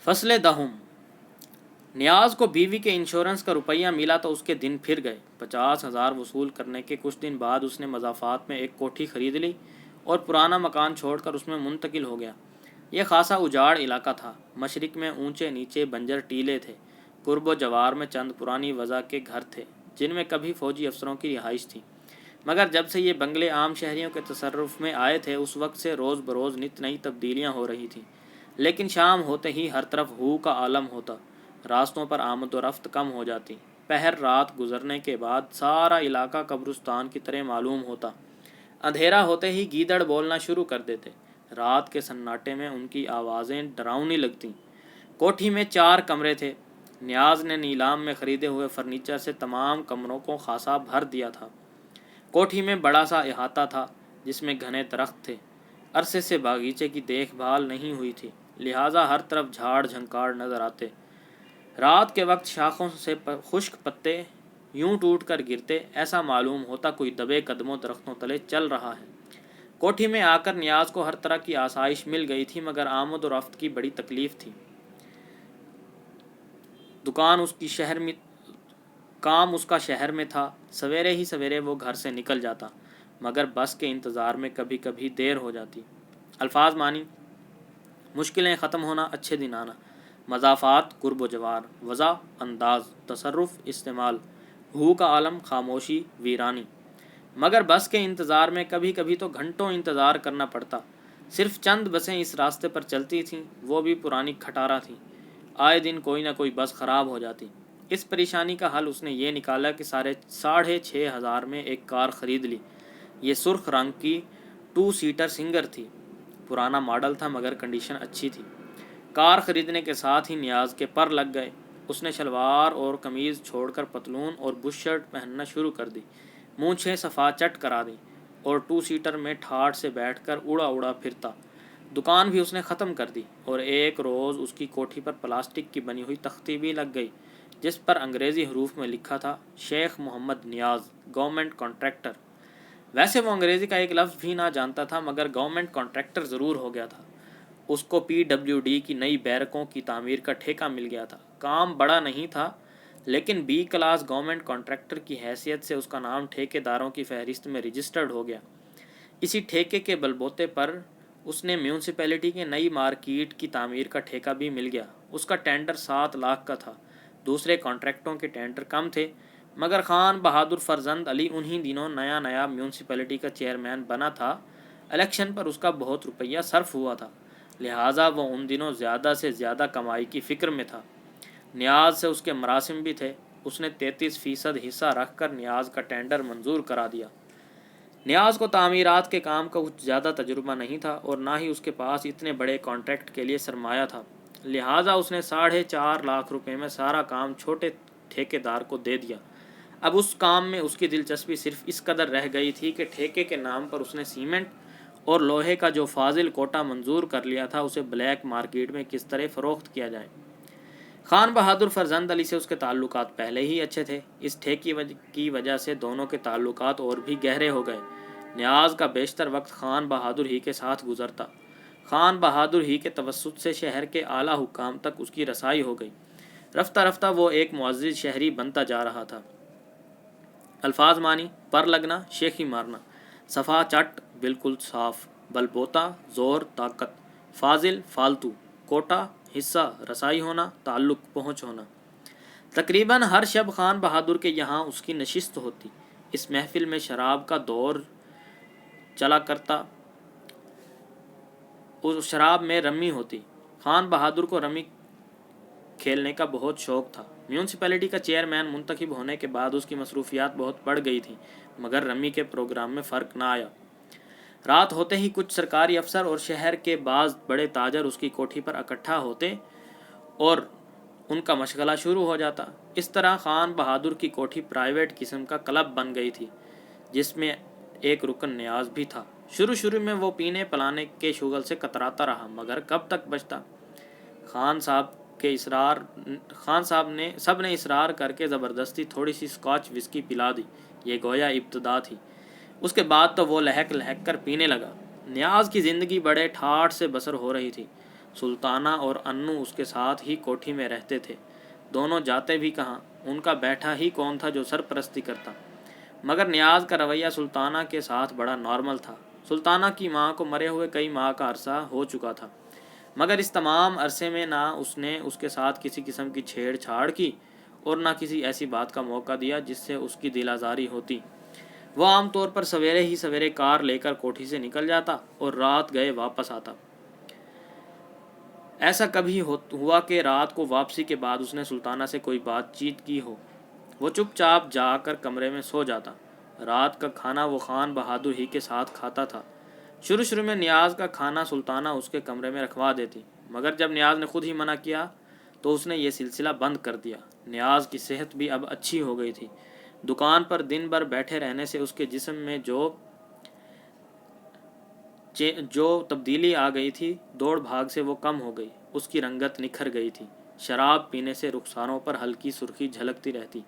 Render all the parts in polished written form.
فصل دہم۔ نیاز کو بیوی کے انشورنس کا روپیہ ملا تو اس کے دن پھر گئے۔ 50,000 وصول کرنے کے کچھ دن بعد اس نے مضافات میں ایک کوٹھی خرید لی اور پرانا مکان چھوڑ کر اس میں منتقل ہو گیا۔ یہ خاصا اجاڑ علاقہ تھا۔ مشرق میں اونچے نیچے بنجر ٹیلے تھے۔ قرب و جوار میں چند پرانی وضع کے گھر تھے جن میں کبھی فوجی افسروں کی رہائش تھی، مگر جب سے یہ بنگلے عام شہریوں کے تصرف میں آئے تھے اس وقت سے روز بروز نت نئی تبدیلیاں ہو رہی تھیں۔ لیکن شام ہوتے ہی ہر طرف ہو کا عالم ہوتا، راستوں پر آمد و رفت کم ہو جاتی۔ پہر رات گزرنے کے بعد سارا علاقہ قبرستان کی طرح معلوم ہوتا۔ اندھیرا ہوتے ہی گیدڑ بولنا شروع کر دیتے۔ رات کے سناٹے میں ان کی آوازیں ڈراؤنی لگتیں۔ کوٹھی میں 4 کمرے تھے۔ نیاز نے نیلام میں خریدے ہوئے فرنیچر سے تمام کمروں کو خاصا بھر دیا تھا۔ کوٹھی میں بڑا سا احاطہ تھا جس میں گھنے درخت تھے۔ عرصے سے باغیچے کی دیکھ بھال نہیں ہوئی تھی، لہٰذا ہر طرف جھاڑ جھنکاڑ نظر آتے۔ رات کے وقت شاخوں سے خشک پتے یوں ٹوٹ کر گرتے، ایسا معلوم ہوتا کوئی دبے قدموں درختوں تلے چل رہا ہے۔ کوٹھی میں آ کر نیاز کو ہر طرح کی آسائش مل گئی تھی، مگر آمد و رفت کی بڑی تکلیف تھی۔ کام اس کا شہر میں تھا۔ سویرے ہی سویرے وہ گھر سے نکل جاتا، مگر بس کے انتظار میں کبھی کبھی دیر ہو جاتی۔ الفاظ معنی: مشکلیں ختم ہونا، اچھے دن آنا۔ مضافات: قرب و جوار۔ وضع: انداز، تصرف، استعمال۔ ہو کا عالم: خاموشی، ویرانی۔ مگر بس کے انتظار میں کبھی کبھی تو گھنٹوں انتظار کرنا پڑتا۔ صرف چند بسیں اس راستے پر چلتی تھیں، وہ بھی پرانی کھٹارا تھیں۔ آئے دن کوئی نہ کوئی بس خراب ہو جاتی۔ اس پریشانی کا حل اس نے یہ نکالا کہ 6,500 میں ایک کار خرید لی۔ یہ سرخ رنگ کی 2 سیٹر سنگر تھی۔ پرانا ماڈل تھا مگر کنڈیشن اچھی تھی۔ کار خریدنے کے ساتھ ہی نیاز کے پر لگ گئے۔ اس نے شلوار اور قمیض چھوڑ کر پتلون اور بش شرٹ پہننا شروع کر دی، مونچھیں صفا چٹ کرا دیں اور 2 سیٹر میں ٹھاٹھ سے بیٹھ کر اڑا اڑا پھرتا۔ دکان بھی اس نے ختم کر دی اور ایک روز اس کی کوٹھی پر پلاسٹک کی بنی ہوئی تختی بھی لگ گئی جس پر انگریزی حروف میں لکھا تھا: شیخ محمد نیاز، گورنمنٹ کانٹریکٹر۔ ویسے وہ انگریزی کا ایک لفظ بھی نہ جانتا تھا، مگر گورنمنٹ کانٹریکٹر ضرور ہو گیا تھا۔ اس کو PWD کی نئی بیرکوں کی تعمیر کا ٹھیکہ مل گیا تھا۔ کام بڑا نہیں تھا، لیکن B کلاس گورنمنٹ کانٹریکٹر کی حیثیت سے اس کا نام ٹھیکے داروں کی فہرست میں رجسٹرڈ ہو گیا۔ اسی ٹھیکے کے بل بوتے پر اس نے میونسپلٹی کے نئی مارکیٹ کی تعمیر کا ٹھیکہ بھی مل گیا۔ اس کا ٹینڈر 7 لاکھ کا تھا۔ دوسرے کانٹریکٹوں کے ٹینڈر کم تھے، مگر خان بہادر فرزند علی انہی دنوں نیا میونسپلٹی کا چیئرمین بنا تھا۔ الیکشن پر اس کا بہت روپیہ صرف ہوا تھا، لہٰذا وہ ان دنوں زیادہ سے زیادہ کمائی کی فکر میں تھا۔ نیاز سے اس کے مراسم بھی تھے۔ اس نے 33% حصہ رکھ کر نیاز کا ٹینڈر منظور کرا دیا۔ نیاز کو تعمیرات کے کام کا کچھ زیادہ تجربہ نہیں تھا اور نہ ہی اس کے پاس اتنے بڑے کانٹریکٹ کے لیے سرمایہ تھا، لہٰذا اس نے 4.5 لاکھ روپے میں سارا کام چھوٹے ٹھیکے دار کو دے دیا۔ اب اس کام میں اس کی دلچسپی صرف اس قدر رہ گئی تھی کہ ٹھیکے کے نام پر اس نے سیمنٹ اور لوہے کا جو فاضل کوٹا منظور کر لیا تھا اسے بلیک مارکیٹ میں کس طرح فروخت کیا جائے۔ خان بہادر فرزند علی سے اس کے تعلقات پہلے ہی اچھے تھے۔ اس ٹھیکے کی وجہ سے دونوں کے تعلقات اور بھی گہرے ہو گئے۔ نیاز کا بیشتر وقت خان بہادر ہی کے ساتھ گزرتا۔ خان بہادر ہی کے توسط سے شہر کے اعلیٰ حکام تک اس کی رسائی ہو گئی۔ رفتہ رفتہ وہ ایک معزز شہری بنتا جا رہا تھا۔ الفاظ معنی: پر لگنا، شیخی مارنا۔ صفا چٹ، بالکل صاف۔ بلبوتا، زور، طاقت۔ فاضل، فالتو۔ کوٹا، حصہ، رسائی ہونا، تعلق، پہنچ ہونا۔ تقریباً ہر شب خان بہادر کے یہاں اس کی نشست ہوتی۔ اس محفل میں شراب کا دور چلا کرتا۔ اس شراب میں رمی ہوتی۔ خان بہادر کو رمی کھیلنے کا بہت شوق تھا۔ میونسپلٹی کا چیئرمین منتخب ہونے کے بعد اس کی مصروفیات بہت بڑھ گئی تھیں، مگر رمی کے پروگرام میں فرق نہ آیا۔ رات ہوتے ہی کچھ سرکاری افسر اور شہر کے بعض بڑے تاجر اس کی کوٹھی پر اکٹھا ہوتے اور ان کا مشغلہ شروع ہو جاتا۔ اس طرح خان بہادر کی کوٹھی پرائیویٹ قسم کا کلب بن گئی تھی، جس میں ایک رکن نیاز بھی تھا۔ شروع میں وہ پینے پلانے کے شغل سے کتراتا رہا، مگر کب تک بچتا؟ خان صاحب نے سب نے اصرار کر کے زبردستی تھوڑی سی اسکاچ وسکی پلا دی۔ یہ گویا ابتدا تھی۔ اس کے بعد تو وہ لہک لہک کر پینے لگا۔ نیاز کی زندگی بڑے ٹھاٹھ سے بسر ہو رہی تھی۔ سلطانہ اور انو اس کے ساتھ ہی کوٹھی میں رہتے تھے۔ دونوں جاتے بھی کہاں، ان کا بیٹھا ہی کون تھا جو سرپرستی کرتا۔ مگر نیاز کا رویہ سلطانہ کے ساتھ بڑا نارمل تھا۔ سلطانہ کی ماں کو مرے ہوئے کئی ماہ کا عرصہ ہو چکا تھا، مگر اس تمام عرصے میں نہ اس نے اس کے ساتھ کسی قسم کی چھیڑ چھاڑ کی اور نہ کسی ایسی بات کا موقع دیا جس سے اس کی دل آزاری ہوتی۔ وہ عام طور پر سویرے ہی سویرے کار لے کر کوٹھی سے نکل جاتا اور رات گئے واپس آتا۔ ایسا کبھی ہوا کہ رات کو واپسی کے بعد اس نے سلطانہ سے کوئی بات چیت کی ہو۔ وہ چپ چاپ جا کر کمرے میں سو جاتا۔ رات کا کھانا وہ خان بہادر ہی کے ساتھ کھاتا تھا۔ شروع میں نیاز کا کھانا سلطانہ اس کے کمرے میں رکھوا دیتی، مگر جب نیاز نے خود ہی منع کیا تو اس نے یہ سلسلہ بند کر دیا۔ نیاز کی صحت بھی اب اچھی ہو گئی تھی۔ دکان پر دن بھر بیٹھے رہنے سے اس کے جسم میں جو تبدیلی آ گئی تھی، دوڑ بھاگ سے وہ کم ہو گئی، اس کی رنگت نکھر گئی تھی۔ شراب پینے سے رخساروں پر ہلکی سرخی جھلکتی رہتی۔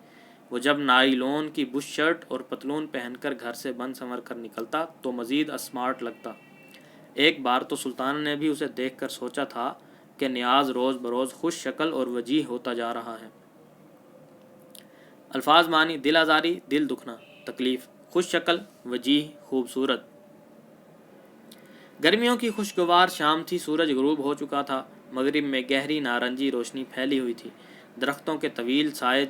وہ جب نائلون کی بش شرٹ اور پتلون پہن کر گھر سے بن سنور کر نکلتا تو مزید اسمارٹ لگتا۔ ایک بار تو سلطانہ نے بھی اسے دیکھ کر سوچا تھا کہ نیاز روز بروز خوش شکل اور وجیح ہوتا جا رہا ہے۔ الفاظ معنی: دل آزاری، دل دکھنا، تکلیف، خوش شکل، وجیح، خوبصورت۔ گرمیوں کی خوشگوار شام تھی، سورج غروب ہو چکا تھا، مغرب میں گہری نارنجی روشنی پھیلی ہوئی تھی، درختوں کے طویل سائے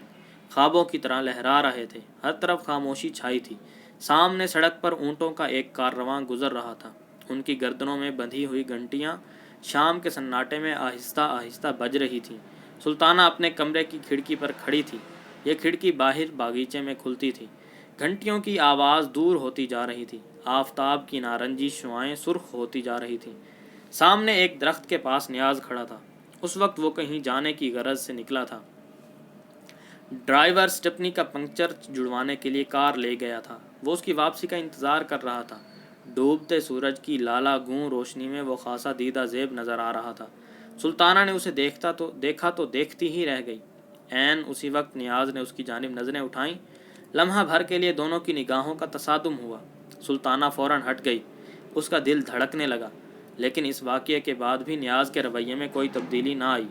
خوابوں کی طرح لہرا رہے تھے، ہر طرف خاموشی چھائی تھی۔ سامنے سڑک پر اونٹوں کا ایک کاررواں گزر رہا تھا، ان کی گردنوں میں بندھی ہوئی گھنٹیاں شام کے سناٹے میں آہستہ آہستہ بج رہی تھیں۔ سلطانہ اپنے کمرے کی کھڑکی پر کھڑی تھی، یہ کھڑکی باہر باغیچے میں کھلتی تھی۔ گھنٹیوں کی آواز دور ہوتی جا رہی تھی، آفتاب کی نارنجی شعاعیں سرخ ہوتی جا رہی تھیں۔ سامنے ایک درخت کے پاس نیاز کھڑا تھا، اس وقت وہ کہیں جانے کی غرض سے نکلا تھا۔ ڈرائیور سٹپنی کا پنکچر جڑوانے کے لیے کار لے گیا تھا، وہ اس کی واپسی کا انتظار کر رہا تھا۔ ڈوبتے سورج کی لالا گوں روشنی میں وہ خاصا دیدہ زیب نظر آ رہا تھا۔ سلطانہ نے اسے دیکھا تو دیکھتی ہی رہ گئی۔ عین اسی وقت نیاز نے اس کی جانب نظریں اٹھائیں، لمحہ بھر کے لیے دونوں کی نگاہوں کا تصادم ہوا۔ سلطانہ فوراً ہٹ گئی، اس کا دل دھڑکنے لگا، لیکن اس واقعے کے بعد بھی نیاز کے رویے میں کوئی تبدیلی نہ آئی۔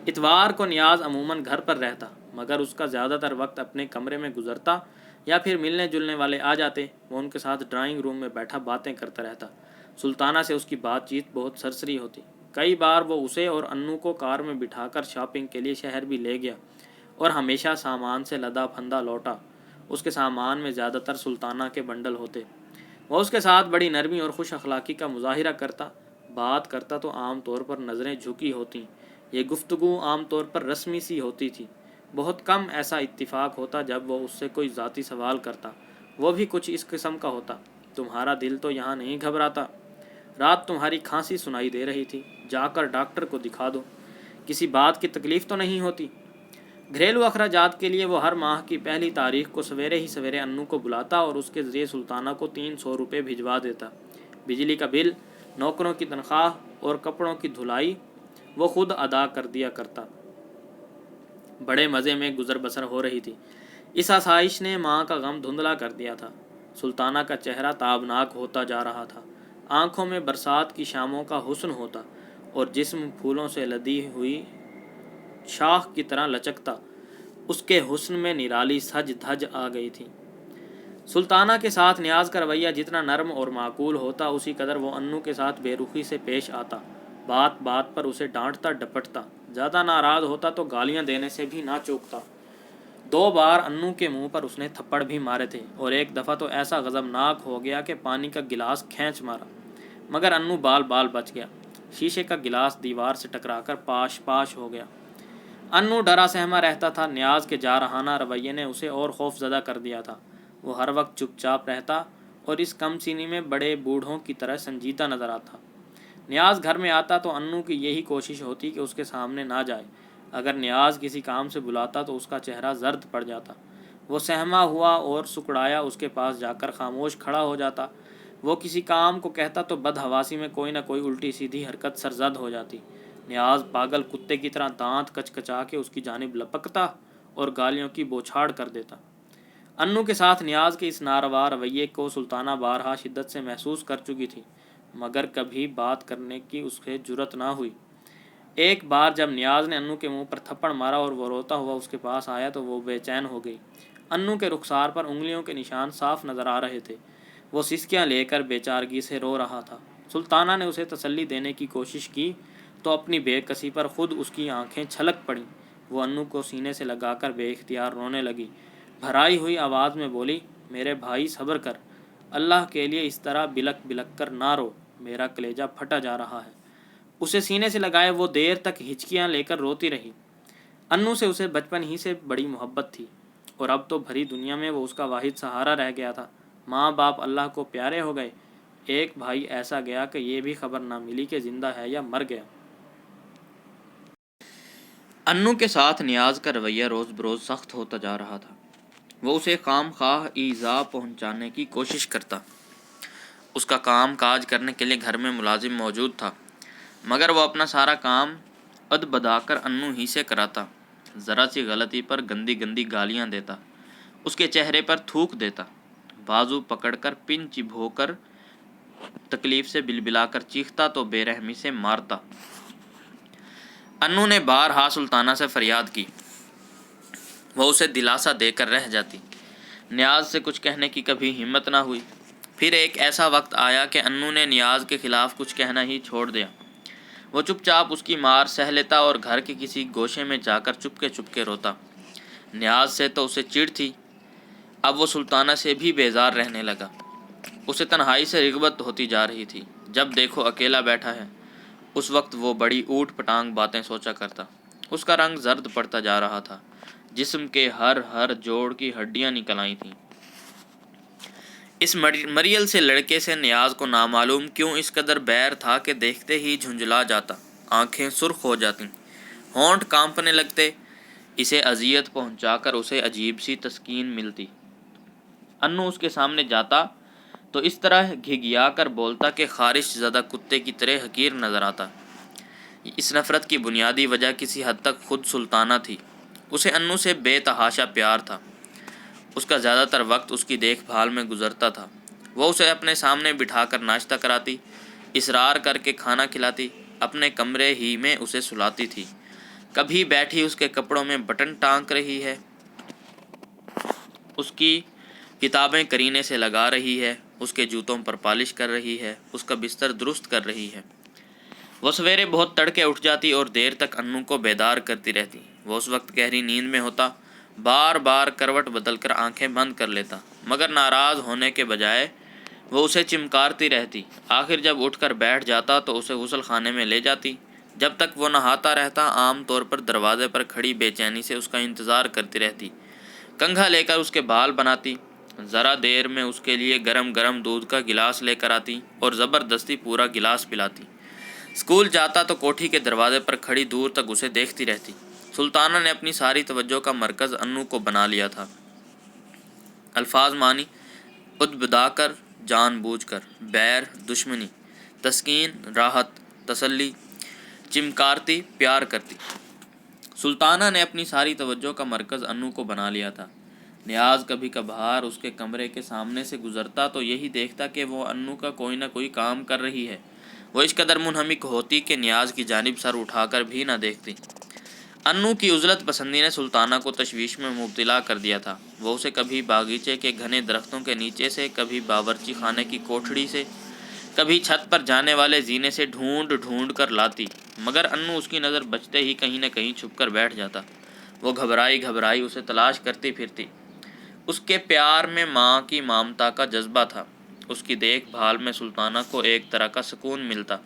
اتوار کو نیاز عموماً گھر پر رہتا، مگر اس کا زیادہ تر وقت اپنے کمرے میں گزرتا یا پھر ملنے جلنے والے آ جاتے، وہ ان کے ساتھ ڈرائنگ روم میں بیٹھا باتیں کرتا رہتا۔ سلطانہ سے اس کی بات چیت بہت سرسری ہوتی۔ کئی بار وہ اسے اور انو کو کار میں بٹھا کر شاپنگ کے لیے شہر بھی لے گیا اور ہمیشہ سامان سے لدا پھندا لوٹا۔ اس کے سامان میں زیادہ تر سلطانہ کے بنڈل ہوتے۔ وہ اس کے ساتھ بڑی نرمی اور خوش اخلاقی کا مظاہرہ کرتا، بات کرتا تو عام طور پر نظریں جھکی ہوتیں، یہ گفتگو عام طور پر رسمی سی ہوتی تھی۔ بہت کم ایسا اتفاق ہوتا جب وہ اس سے کوئی ذاتی سوال کرتا، وہ بھی کچھ اس قسم کا ہوتا: تمہارا دل تو یہاں نہیں گھبراتا؟ رات تمہاری کھانسی سنائی دے رہی تھی، جا کر ڈاکٹر کو دکھا دو۔ کسی بات کی تکلیف تو نہیں ہوتی؟ گھریلو اخراجات کے لیے وہ ہر ماہ کی پہلی تاریخ کو سویرے ہی سویرے انو کو بلاتا اور اس کے ذریعے سلطانہ کو 300 روپے بھجوا دیتا۔ بجلی کا بل، نوکروں کی تنخواہ اور کپڑوں کی دھلائی وہ خود ادا کر دیا کرتا۔ بڑے مزے میں گزر بسر ہو رہی تھی۔ اس آسائش نے ماں کا غم دھندلا کر دیا تھا۔ سلطانہ کا چہرہ تابناک ہوتا جا رہا تھا، آنکھوں میں برسات کی شاموں کا حسن ہوتا اور جسم پھولوں سے لدی ہوئی شاخ کی طرح لچکتا۔ اس کے حسن میں نرالی سج دھج آ گئی تھی۔ سلطانہ کے ساتھ نیاز کا رویہ جتنا نرم اور معقول ہوتا، اسی قدر وہ انو کے ساتھ بے رخی سے پیش آتا، بات بات پر اسے ڈانٹتا ڈپٹتا، زیادہ ناراض ہوتا تو گالیاں دینے سے بھی نہ چوکتا۔ 2 بار انو کے منہ پر اس نے تھپڑ بھی مارے تھے اور ایک دفعہ تو ایسا غضبناک ہو گیا کہ پانی کا گلاس کھینچ مارا، مگر انو بال بال بچ گیا۔ شیشے کا گلاس دیوار سے ٹکرا کر پاش پاش ہو گیا۔ انو ڈرا سہما رہتا تھا، نیاز کے جارحانہ رویے نے اسے اور خوف زدہ کر دیا تھا۔ وہ ہر وقت چپ چاپ رہتا اور اس کم سینی میں بڑے بوڑھوں کی طرح سنجیدہ نظر آتا۔ نیاز گھر میں آتا تو انو کی یہی کوشش ہوتی کہ اس کے سامنے نہ جائے۔ اگر نیاز کسی کام سے بلاتا تو اس کا چہرہ زرد پڑ جاتا، وہ سہما ہوا اور سکڑایا اس کے پاس جا کر خاموش کھڑا ہو جاتا۔ وہ کسی کام کو کہتا تو بدحواسی میں کوئی نہ کوئی الٹی سیدھی حرکت سرزد ہو جاتی۔ نیاز پاگل کتے کی طرح دانت کچکچا کے اس کی جانب لپکتا اور گالیوں کی بوچھاڑ کر دیتا۔ انو کے ساتھ نیاز کے اس ناروا رویے کو سلطانہ بارہا شدت سے محسوس کر چکی تھی، مگر کبھی بات کرنے کی اس سے جرأت نہ ہوئی۔ ایک بار جب نیاز نے انو کے منہ پر تھپڑ مارا اور وہ روتا ہوا اس کے پاس آیا تو وہ بے چین ہو گئی۔ انو کے رخسار پر انگلیوں کے نشان صاف نظر آ رہے تھے۔ وہ سسکیاں لے کر بے چارگی سے رو رہا تھا۔ سلطانہ نے اسے تسلی دینے کی کوشش کی تو اپنی بے کسی پر خود اس کی آنکھیں چھلک پڑیں۔ وہ انو کو سینے سے لگا کر بے اختیار رونے لگی۔ بھرائی ہوئی آواز میں بولی، میرے بھائی صبر کر، اللہ کے لیے اس طرح بلک بلک کر نہ رو، میرا کلیجہ پھٹا جا رہا ہے۔ اسے سینے سے لگائے وہ دیر تک ہچکیاں لے کر روتی رہی۔ انو سے اسے بچپن ہی سے بڑی محبت تھی اور اب تو بھری دنیا میں وہ اس کا واحد سہارا رہ گیا تھا۔ ماں باپ اللہ کو پیارے ہو گئے۔ ایک بھائی ایسا گیا کہ یہ بھی خبر نہ ملی کہ زندہ ہے یا مر گیا۔ انو کے ساتھ نیاز کا رویہ روز بروز سخت ہوتا جا رہا تھا۔ وہ اسے خام خواہ ایذا پہنچانے کی کوشش کرتا۔ اس کا کام کاج کرنے کے لیے گھر میں ملازم موجود تھا، مگر وہ اپنا سارا کام اد بدا کر انو ہی سے کراتا۔ ذرا سی غلطی پر گندی گندی گالیاں دیتا، اس کے چہرے پر تھوک دیتا، بازو پکڑ کر پن چبھو کر تکلیف سے بلبلا کر چیختا تو بے رحمی سے مارتا۔ انو نے بارہا سلطانہ سے فریاد کی، وہ اسے دلاسا دے کر رہ جاتی۔ نیاز سے کچھ کہنے کی کبھی ہمت نہ ہوئی۔ پھر ایک ایسا وقت آیا کہ انو نے نیاز کے خلاف کچھ کہنا ہی چھوڑ دیا۔ وہ چپ چاپ اس کی مار سہ لیتا اور گھر کے کسی گوشے میں جا کر چپ کے روتا۔ نیاز سے تو اسے چڑ تھی، اب وہ سلطانہ سے بھی بیزار رہنے لگا۔ اسے تنہائی سے رغبت ہوتی جا رہی تھی۔ جب دیکھو اکیلا بیٹھا ہے۔ اس وقت وہ بڑی اوٹ پٹانگ باتیں سوچا کرتا۔ اس کا رنگ زرد پڑتا جا رہا تھا، جسم کے ہر جوڑ کی ہڈیاں نکل آئی تھیں۔ اس مریل سے لڑکے سے نیاز کو نامعلوم کیوں اس قدر بیر تھا کہ دیکھتے ہی جھنجھلا جاتا، آنکھیں سرخ ہو جاتیں، ہونٹ کانپنے لگتے۔ اسے اذیت پہنچا کر اسے عجیب سی تسکین ملتی۔ انو اس کے سامنے جاتا تو اس طرح گھگیا کر بولتا کہ خارش زدہ کتے کی طرح حقیر نظر آتا۔ اس نفرت کی بنیادی وجہ کسی حد تک خود سلطانہ تھی۔ اسے انو سے بے تحاشا پیار تھا۔ اس کا زیادہ تر وقت اس کی دیکھ بھال میں گزرتا تھا۔ وہ اسے اپنے سامنے بٹھا کر ناشتہ کراتی، اصرار کر کے کھانا کھلاتی، اپنے کمرے ہی میں اسے سلاتی تھی۔ کبھی بیٹھی اس کے کپڑوں میں بٹن ٹانک رہی ہے، اس کی کتابیں کرینے سے لگا رہی ہے، اس کے جوتوں پر پالش کر رہی ہے، اس کا بستر درست کر رہی ہے۔ وہ سویرے بہت تڑکے اٹھ جاتی اور دیر تک انو کو بیدار کرتی رہتی۔ وہ اس وقت گہری نیند میں ہوتا، بار بار کروٹ بدل کر آنکھیں بند کر لیتا، مگر ناراض ہونے کے بجائے وہ اسے چمکارتی رہتی۔ آخر جب اٹھ کر بیٹھ جاتا تو اسے غسل خانے میں لے جاتی۔ جب تک وہ نہاتا رہتا، عام طور پر دروازے پر کھڑی بے چینی سے اس کا انتظار کرتی رہتی، کنگھا لے کر اس کے بال بناتی، ذرا دیر میں اس کے لیے گرم گرم دودھ کا گلاس لے کر آتی اور زبردستی پورا گلاس پلاتی۔ اسکول جاتا تو کوٹھی کے دروازے پر کھڑی دور تک اسے دیکھتی رہتی۔ سلطانہ نے اپنی ساری توجہ کا مرکز انو کو بنا لیا تھا۔ الفاظ معنی، ادبدا کر، جان بوجھ کر، بیر، دشمنی، تسکین، راحت، تسلی، چمکارتی، پیار کرتی۔ سلطانہ نے اپنی ساری توجہ کا مرکز انو کو بنا لیا تھا۔ نیاز کبھی کبھار اس کے کمرے کے سامنے سے گزرتا تو یہی دیکھتا کہ وہ انو کا کوئی نہ کوئی کام کر رہی ہے۔ وہ اس قدر منہمک ہوتی کہ نیاز کی جانب سر اٹھا کر بھی نہ دیکھتی۔ انو کی عزلت پسندی نے سلطانہ کو تشویش میں مبتلا کر دیا تھا۔ وہ اسے کبھی باغیچے کے گھنے درختوں کے نیچے سے، کبھی باورچی خانے کی کوٹھڑی سے، کبھی چھت پر جانے والے زینے سے ڈھونڈ ڈھونڈ کر لاتی، مگر انو اس کی نظر بچتے ہی کہیں نہ کہیں چھپ کر بیٹھ جاتا۔ وہ گھبرائی گھبرائی اسے تلاش کرتی پھرتی۔ اس کے پیار میں ماں کی ممتا کا جذبہ تھا۔ اس کی دیکھ بھال میں سلطانہ کو ایک طرح کا سکون ملتا۔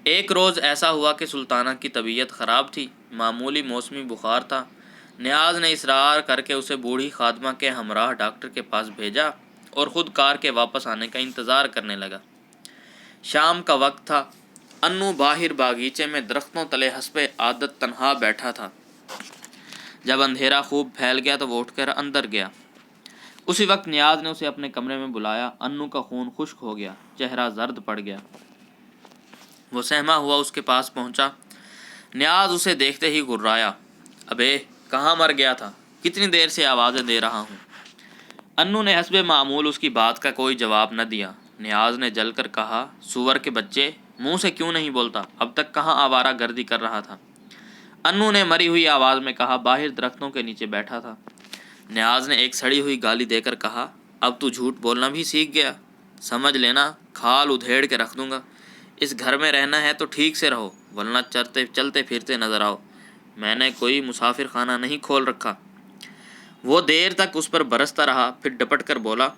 ایک روز ایسا ہوا کہ سلطانہ کی طبیعت خراب تھی، معمولی موسمی بخار تھا۔ نیاز نے اصرار کر کے اسے بوڑھی خادمہ کے ہمراہ ڈاکٹر کے پاس بھیجا اور خود کار کے واپس آنے کا انتظار کرنے لگا۔ شام کا وقت تھا۔ انو باہر باغیچے میں درختوں تلے حسب عادت تنہا بیٹھا تھا۔ جب اندھیرا خوب پھیل گیا تو وہ اٹھ کر اندر گیا۔ اسی وقت نیاز نے اسے اپنے کمرے میں بلایا۔ انو کا خون خشک ہو گیا، چہرہ زرد پڑ گیا۔ وہ سہما ہوا اس کے پاس پہنچا۔ نیاز اسے دیکھتے ہی گھرایا، ابے کہاں مر گیا تھا؟ کتنی دیر سے آوازیں دے رہا ہوں۔ انو نے حسب معمول اس کی بات کا کوئی جواب نہ دیا۔ نیاز نے جل کر کہا، سور کے بچے، منہ سے کیوں نہیں بولتا؟ اب تک کہاں آوارہ گردی کر رہا تھا؟ انو نے مری ہوئی آواز میں کہا، باہر درختوں کے نیچے بیٹھا تھا۔ نیاز نے ایک سڑی ہوئی گالی دے کر کہا، اب تو جھوٹ بولنا بھی سیکھ گیا، سمجھ لینا کھال ادھیڑ کے رکھ دوں گا۔ اس گھر میں رہنا ہے تو ٹھیک سے رہو، ورنہ چلتے پھرتے نظر آؤ، میں نے کوئی مسافر خانہ نہیں کھول رکھا۔ وہ دیر تک اس پر برستا رہا، پھر ڈپٹ کر بولا،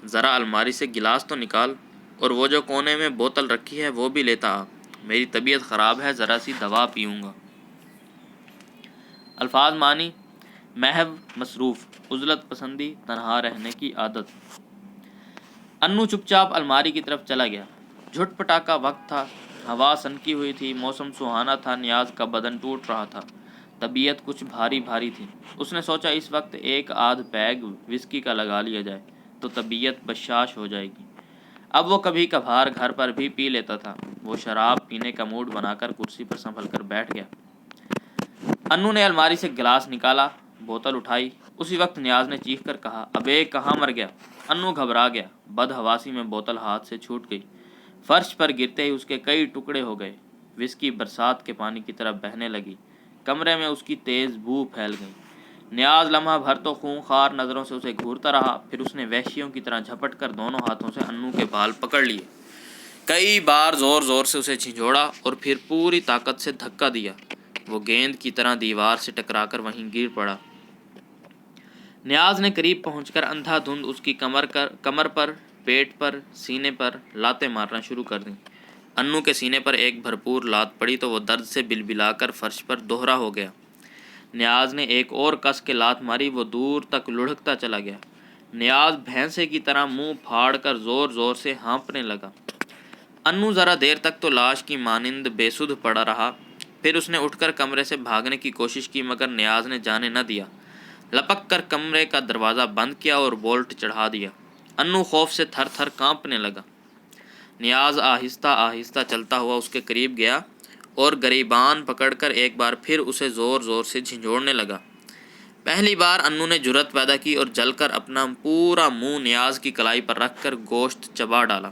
ذرا الماری سے گلاس تو نکال، اور وہ جو کونے میں بوتل رکھی ہے وہ بھی لیتا آ، میری طبیعت خراب ہے، ذرا سی دوا پیوں گا۔ الفاظ معنی: محو، مصروف، عزلت پسندی، تنہا رہنے کی عادت۔ انو چپ چاپ الماری کی طرف چلا گیا۔ جھٹ پٹا کا وقت تھا، ہوا سنکی ہوئی تھی، موسم سہانا تھا، نیاز کا بدن ٹوٹ رہا تھا، طبیعت کچھ بھاری بھاری تھی۔ اس نے سوچا اس وقت ایک آدھ پیگ وسکی کا لگا لیا جائے تو طبیعت بشاش ہو جائے گی۔ اب وہ کبھی کبھار گھر پر بھی پی لیتا تھا۔ وہ شراب پینے کا موڈ بنا کر کرسی پر سنبھل کر بیٹھ گیا۔ انو نے الماری سے گلاس نکالا، بوتل اٹھائی، اسی وقت نیاز نے چیخ کر کہا، ابے کہاں مر گیا؟ انو گھبرا گیا، بدحواسی میں بوتل ہاتھ سے چھوٹ گئی، فرش پر گرتے ہی اس کے کئی ٹکڑے ہو گئے، وسکی برسات کے پانی کی طرح بہنے لگی، کمرے میں اس کی تیز بو پھیل گئی۔ نیاز لمحہ بھر تو خونخوار نظروں سے اسے گھورتا رہا، پھر اس نے وحشیوں کی طرح جھپٹ کر دونوں ہاتھوں سے انو کے بال پکڑ لیے، کئی بار زور زور سے اسے جھنجھوڑا اور پھر پوری طاقت سے دھکا دیا۔ وہ گیند کی طرح دیوار سے ٹکرا کر وہیں گر پڑا۔ نیاز نے قریب پہنچ کر اندھا دھند اس کی کمر پر، پیٹ پر، سینے پر لاتیں مارنا شروع کر دیں۔ انو کے سینے پر ایک بھرپور لات پڑی تو وہ درد سے بلبلا کر فرش پر دوہرا ہو گیا۔ نیاز نے ایک اور کس کے لات ماری، وہ دور تک لڑھکتا چلا گیا۔ نیاز بھینسے کی طرح منہ پھاڑ کر زور زور سے ہانپنے لگا۔ انو ذرا دیر تک تو لاش کی مانند بے سدھ پڑا رہا، پھر اس نے اٹھ کر کمرے سے بھاگنے کی کوشش کی، مگر نیاز نے جانے نہ دیا۔ لپک کر کمرے کا دروازہ بند کیا اور بولٹ چڑھا دیا۔ انو خوف سے تھر تھر کانپنے لگا۔ نیاز آہستہ آہستہ چلتا ہوا اس کے قریب گیا اور گریبان پکڑ کر ایک بار پھر اسے زور زور سے جھنجھوڑنے لگا۔ پہلی بار انو نے جرأت پیدا کی اور جل کر اپنا پورا منہ نیاز کی کلائی پر رکھ کر گوشت چبا ڈالا۔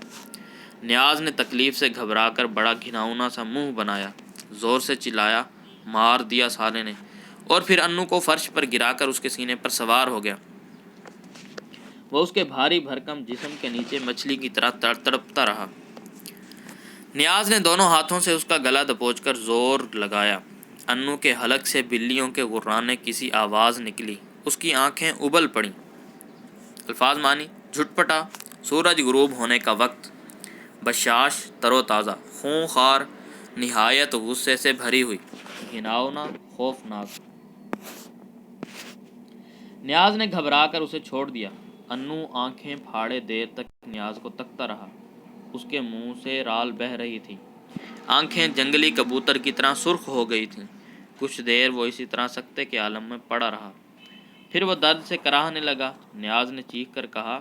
نیاز نے تکلیف سے گھبرا کر بڑا گھناؤنا سا منہ بنایا، زور سے چلایا، مار دیا سالے نے، اور پھر انو کو فرش پر گرا کر اس کے سینے پر سوار ہو گیا۔ وہ اس کے بھاری بھرکم جسم کے نیچے مچھلی کی طرح تڑپتا رہا۔ نیاز نے دونوں ہاتھوں سے اس کا گلا دبوچ کر زور لگایا۔ انو کے حلق سے بلیوں کے غرانے کسی آواز نکلی، اس کی آنکھیں ابل پڑیں۔ الفاظ معنی: جھٹ پٹا، سورج غروب ہونے کا وقت، بشاش، تر و تازہ، خونخوار، نہایت غصے سے بھری ہوئی، گھناؤنا، خوفناک۔ نیاز نے گھبرا کر اسے چھوڑ دیا۔ انو آنکھیں پھاڑے دیر تک نیاز کو تکتا رہا، اس کے منہ سے رال بہہ رہی تھی، آنکھیں جنگلی کبوتر کی طرح سرخ ہو گئی تھیں۔ کچھ دیر وہ اسی طرح سکتے کے عالم میں پڑا رہا، پھر وہ درد سے کراہنے لگا۔ نیاز نے چیخ کر کہا،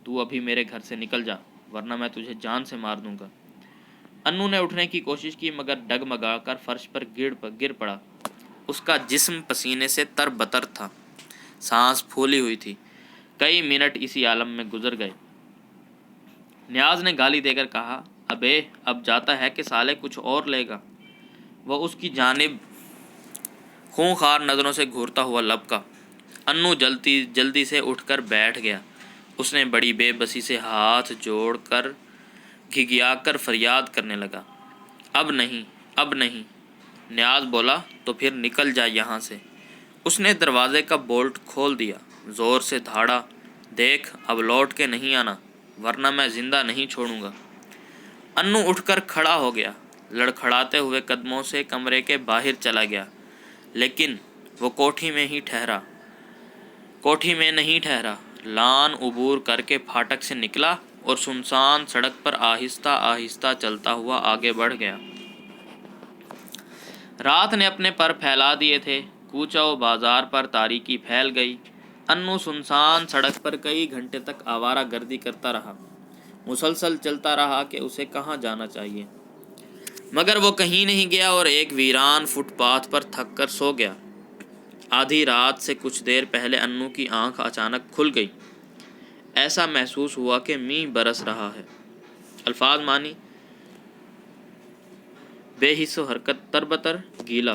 تو ابھی میرے گھر سے نکل جا، ورنہ میں تجھے جان سے مار دوں گا۔ انو نے اٹھنے کی کوشش کی مگر ڈگمگا کر فرش پر گر پڑا۔ اس کا جسم پسینے سے تر بتر تھا، سانس پھولی ہوئی تھی۔ کئی منٹ اسی عالم میں گزر گئے۔ نیاز نے گالی دے کر کہا، ابے اب جاتا ہے کہ سالے کچھ اور لے گا؟ وہ اس کی جانب خونخوار نظروں سے گھورتا ہوا لبکا۔ انو جلدی سے اٹھ کر بیٹھ گیا۔ اس نے بڑی بے بسی سے ہاتھ جوڑ کر گھگیا کر فریاد کرنے لگا، اب نہیں، اب نہیں۔ نیاز بولا، تو پھر نکل جا یہاں سے۔ اس نے دروازے کا بولٹ کھول دیا، زور سے دھاڑا، دیکھ اب لوٹ کے نہیں آنا، ورنہ میں زندہ نہیں چھوڑوں گا۔ انو اٹھ کر کھڑا ہو گیا، لڑکھڑاتے ہوئے قدموں سے کمرے کے باہر چلا گیا، لیکن وہ کوٹھی میں نہیں ٹھہرا، لان عبور کر کے پھاٹک سے نکلا اور سنسان سڑک پر آہستہ آہستہ چلتا ہوا آگے بڑھ گیا۔ رات نے اپنے پر پھیلا دیے تھے، کوچہ و بازار پر تاریکی پھیل گئی۔ انو سنسان سڑک پر کئی گھنٹے تک آوارہ گردی کرتا رہا، مسلسل چلتا رہا کہ اسے کہاں جانا چاہیے، مگر وہ کہیں نہیں گیا اور ایک ویران فٹ پاتھ پر تھک کر سو گیا۔ آدھی رات سے کچھ دیر پہلے انو کی آنکھ اچانک کھل گئی، ایسا محسوس ہوا کہ مینہ برس رہا ہے۔ الفاظ معنی: بے حس و حرکت تربتر گیلا۔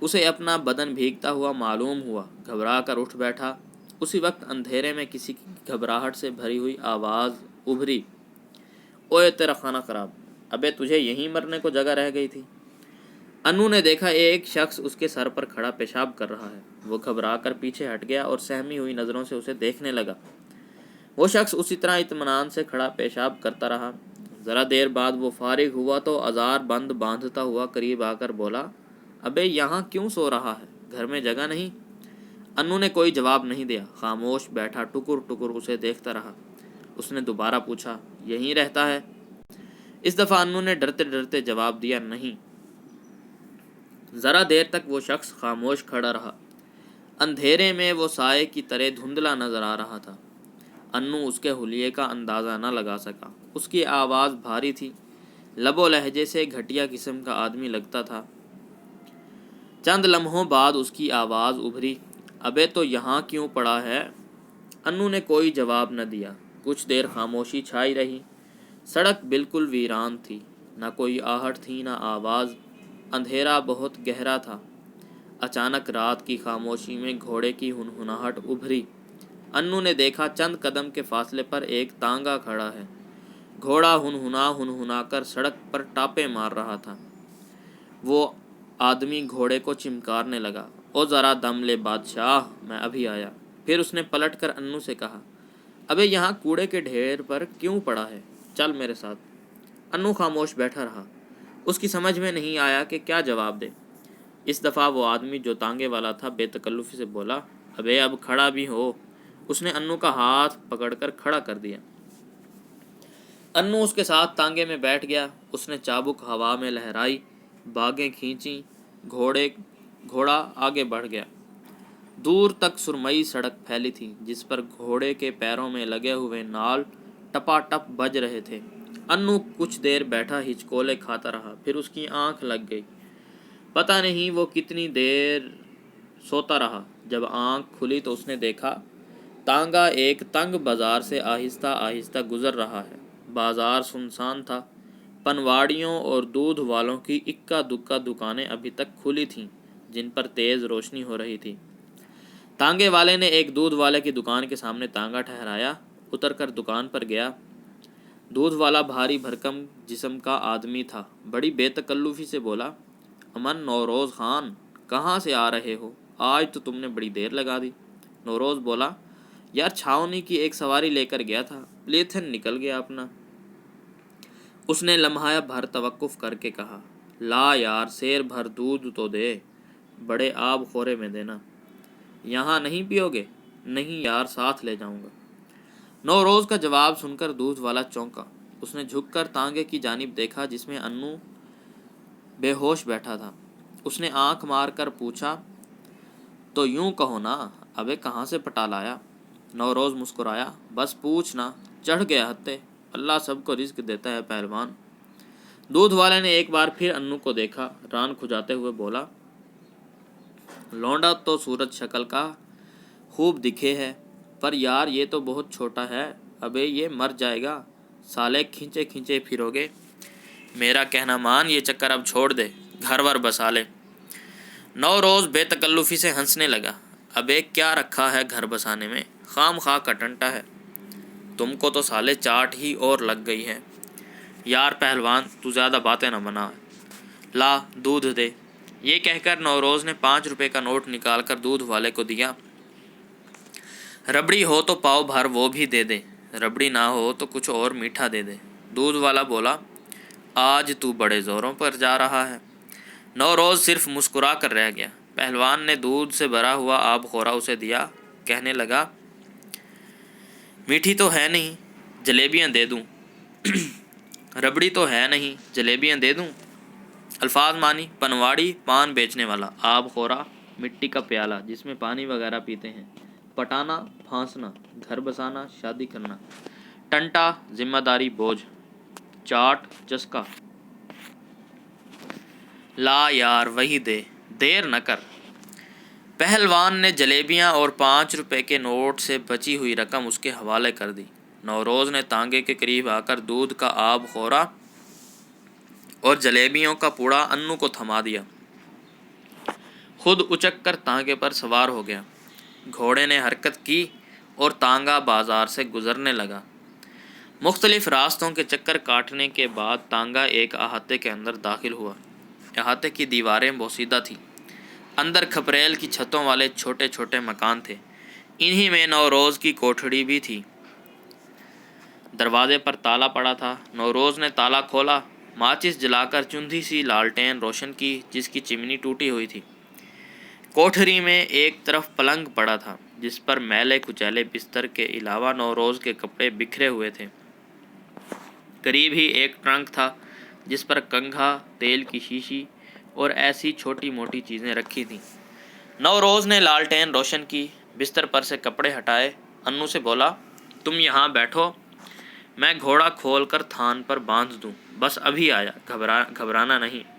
اسے اپنا بدن بھیگتا ہوا معلوم ہوا، گھبرا کر اٹھ بیٹھا۔ اسی وقت اندھیرے میں کسی کی گھبراہٹ سے بھری ہوئی آواز ابھری، اوئے تیرا کھانا خراب، ابے تجھے یہیں مرنے کو جگہ رہ گئی تھی۔ انو نے دیکھا ایک شخص اس کے سر پر کھڑا پیشاب کر رہا ہے۔ وہ گھبرا کر پیچھے ہٹ گیا اور سہمی ہوئی نظروں سے اسے دیکھنے لگا۔ وہ شخص اسی طرح اطمینان سے کھڑا پیشاب کرتا رہا۔ ذرا دیر بعد وہ فارغ ہوا تو آزار بند باندھتا ہوا قریب آ کر بولا، ابے یہاں کیوں سو رہا ہے؟ گھر میں جگہ نہیں؟ انو نے کوئی جواب نہیں دیا، خاموش بیٹھا ٹکر ٹکر اسے دیکھتا رہا۔ اس نے دوبارہ پوچھا، یہیں رہتا ہے؟ اس دفعہ انو نے ڈرتے ڈرتے جواب دیا، نہیں۔ ذرا دیر تک وہ شخص خاموش کھڑا رہا۔ اندھیرے میں وہ سائے کی طرح دھندلا نظر آ رہا تھا۔ انو اس کے حلیے کا اندازہ نہ لگا سکا۔ اس کی آواز بھاری تھی، لب و لہجے سے گھٹیا قسم کا آدمی لگتا تھا۔ چند لمحوں بعد اس کی آواز ابھری، ابے تو یہاں کیوں پڑا ہے؟ انو نے کوئی جواب نہ دیا۔ کچھ دیر خاموشی چھائی رہی۔ سڑک بالکل ویران تھی، نہ کوئی آہٹ تھی نہ آواز۔ اندھیرا بہت گہرا تھا۔ اچانک رات کی خاموشی میں گھوڑے کی ہنہناہٹ ابھری۔ انو نے دیکھا چند قدم کے فاصلے پر ایک تانگا کھڑا ہے۔ گھوڑا ہنہنا کر سڑک پر ٹاپے مار رہا تھا۔ وہ آدمی گھوڑے کو چمکارنے لگا، او ذرا دم لے بادشاہ، میں ابھی آیا۔ پھر اس نے پلٹ کر انو سے کہا، ابے یہاں کوڑے کے ڈھیر پر کیوں پڑا ہے؟ چل میرے ساتھ۔ انو خاموش بیٹھا رہا۔ اس کی سمجھ میں نہیں آیا کہ کیا جواب دے۔ اس دفعہ وہ آدمی جو تانگے والا تھا بے تکلفی سے بولا، ابے اب کھڑا بھی ہو۔ اس نے انو کا ہاتھ پکڑ کر کھڑا کر دیا۔ انو اس کے ساتھ تانگے میں بیٹھ گیا۔ اس نے چابک ہوا میں لہرائی، باگیں کھینچیں، گھوڑا آگے بڑھ گیا۔ دور تک سرمئی سڑک پھیلی تھی جس پر گھوڑے کے پیروں میں لگے ہوئے نال ٹپا ٹپ بج رہے تھے۔ انو کچھ دیر بیٹھا ہچکولے کھاتا رہا، پھر اس کی آنکھ لگ گئی۔ پتہ نہیں وہ کتنی دیر سوتا رہا۔ جب آنکھ کھلی تو اس نے دیکھا تانگا ایک تنگ بازار سے آہستہ آہستہ گزر رہا ہے۔ بازار سنسان تھا۔ پنواڑیوں اور دودھ والوں کی اکا دکا دکانیں ابھی تک کھلی تھیں جن پر تیز روشنی ہو رہی تھی۔ تانگے والے نے ایک دودھ والے کی دکان کے سامنے تانگا ٹھہرایا، اتر کر دکان پر گیا۔ دودھ والا بھاری بھرکم جسم کا آدمی تھا۔ بڑی بے تکلفی سے بولا، امن نوروز خان، کہاں سے آ رہے ہو؟ آج تو تم نے بڑی دیر لگا دی۔ نوروز بولا، یار چھاؤنی کی ایک سواری لے کر گیا تھا، پلیتھن نکل گیا اپنا۔ اس نے لمحہ بھر توقف کر کے کہا، لا یار سیر بھر دودھ تو دے، بڑے آب خورے میں دینا۔ یہاں نہیں پیو گے؟ نہیں یار ساتھ لے جاؤں گا۔ نوروز کا جواب سن کر دودھ والا چونکا۔ اس نے جھک کر تانگے کی جانب دیکھا جس میں انو بے ہوش بیٹھا تھا۔ اس نے آنکھ مار کر پوچھا، تو یوں کہو نا، ابے کہاں سے پٹا لایا؟ نوروز مسکرایا، بس پوچھ نا، چڑھ گیا ہتے، اللہ سب کو رزق دیتا ہے پہلوان۔ دودھ والے نے ایک بار پھر انو کو دیکھا، ران کھجاتے ہوئے بولا، لونڈا تو صورت شکل کا خوب دکھے ہے، پر یار یہ تو بہت چھوٹا ہے، ابے یہ مر جائے گا، سالے کھینچے کھینچے پھرو گے۔ میرا کہنا مان، یہ چکر اب چھوڑ دے، گھر ور بسا لے۔ نوروز بے تکلفی سے ہنسنے لگا، ابے کیا رکھا ہے گھر بسانے میں، خام خواہ کا ٹنٹا ہے، تم کو تو سالے چاٹ ہی اور لگ گئی ہے۔ یار پہلوان تو زیادہ باتیں نہ بنا، لا دودھ دے۔ یہ کہہ کر نوروز نے 5 روپے کا نوٹ نکال کر دودھ والے کو دیا۔ ربڑی ہو تو پاؤ بھر وہ بھی دے دے، ربڑی نہ ہو تو کچھ اور میٹھا دے دے۔ دودھ والا بولا، آج تو بڑے زوروں پر جا رہا ہے۔ نوروز صرف مسکرا کر رہ گیا۔ پہلوان نے دودھ سے بھرا ہوا آب خورا اسے دیا، کہنے لگا، میٹھی تو ہے نہیں، جلیبیاں دے دوں؟ ربڑی تو ہے نہیں، جلیبیاں دے دوں؟ الفاظ مانی، پنواڑی پان بیچنے والا، آب خورا مٹی کا پیالہ جس میں پانی وغیرہ پیتے ہیں، پٹانا پھانسنا، گھر بسانا شادی کرنا، ٹنٹا ذمہ داری بوجھ، چاٹ چسکا۔ لا یار وہی دے، دیر نہ کر۔ پہلوان نے جلیبیاں اور 5 روپے کے نوٹ سے بچی ہوئی رقم اس کے حوالے کر دی۔ نوروز نے تانگے کے قریب آ کر دودھ کا آب خورا اور جلیبیوں کا پوڑا انو کو تھما دیا۔ خود اچک کر تانگے پر سوار ہو گیا۔ گھوڑے نے حرکت کی اور تانگا بازار سے گزرنے لگا۔ مختلف راستوں کے چکر کاٹنے کے بعد تانگا ایک احاطے کے اندر داخل ہوا۔ احاطے کی دیواریں بوسیدہ تھیں۔ اندر کھپریل کی چھتوں والے چھوٹے چھوٹے مکان تھے۔ انہی میں نوروز کی کوٹھڑی بھی تھی۔ دروازے پر تالا پڑا تھا۔ نوروز نے تالا کھولا، ماچس جلا کر چندھی سی لالٹین روشن کی جس کی چمنی ٹوٹی ہوئی تھی۔ کوٹھری میں ایک طرف پلنگ پڑا تھا جس پر میلے کچیلے بستر کے علاوہ نوروز کے کپڑے بکھرے ہوئے تھے۔ قریب ہی ایک ٹرنک تھا جس پر کنگھا، تیل کی شیشی اور ایسی چھوٹی موٹی چیزیں رکھی تھیں۔ نوروز نے لالٹین روشن کی، بستر پر سے کپڑے ہٹائے، انو سے بولا، تم یہاں بیٹھو، میں گھوڑا کھول کر تھان پر باندھ دوں، بس ابھی آیا، گھبرانا نہیں۔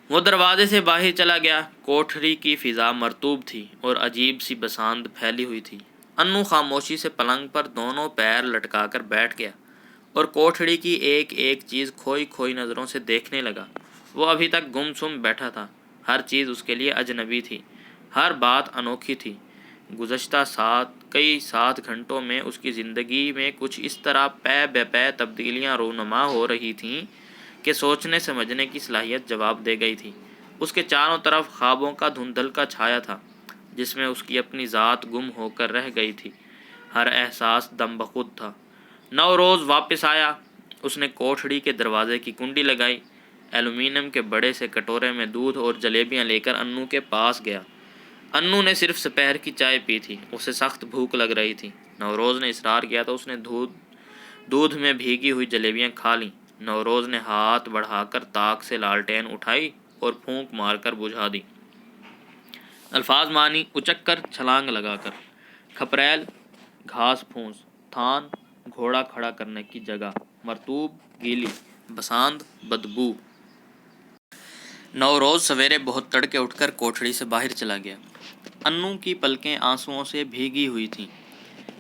وہ دروازے سے باہر چلا گیا۔ کوٹھری کی فضا مرطوب تھی اور عجیب سی بساند پھیلی ہوئی تھی۔ انو خاموشی سے پلنگ پر دونوں پیر لٹکا کر بیٹھ گیا اور کوٹھڑی کی ایک ایک چیز کھوئی کھوئی نظروں سے دیکھنے لگا۔ وہ ابھی تک گم سم بیٹھا تھا۔ ہر چیز اس کے لیے اجنبی تھی، ہر بات انوکھی تھی۔ گزشتہ کئی 7 گھنٹوں میں اس کی زندگی میں کچھ اس طرح پے بے پے تبدیلیاں رونما ہو رہی تھیں کہ سوچنے سمجھنے کی صلاحیت جواب دے گئی تھی۔ اس کے چاروں طرف خوابوں کا دھندلکا چھایا تھا جس میں اس کی اپنی ذات گم ہو کر رہ گئی تھی۔ ہر احساس دم بخود تھا۔ نوروز واپس آیا۔ اس نے کوٹھڑی کے دروازے کی کنڈی لگائی، ایلومینیم کے بڑے سے کٹورے میں دودھ اور جلیبیاں لے کر انو کے پاس گیا۔ انو نے صرف دوپہر کی چائے پی تھی، اسے سخت بھوک لگ رہی تھی۔ نوروز نے اصرار کیا تو اس نے دودھ میں بھیگی ہوئی جلیبیاں کھا لیں۔ نوروز نے ہاتھ بڑھا کر طاق سے لالٹین اٹھائی اور پھونک مار کر بجھا دی۔ الفاظ معنی: اچک کر، چھلانگ لگا کر، کھپریل، گھاس پھوس، تھان، گھوڑا کھڑا کرنے کی جگہ، مرطوب، گیلی، بساند، بدبو۔ نوروز سویرے بہت تڑکے اٹھ کر کوٹھڑی سے باہر چلا گیا۔ انو کی پلکیں آنسوؤں سے بھیگی ہوئی تھیں۔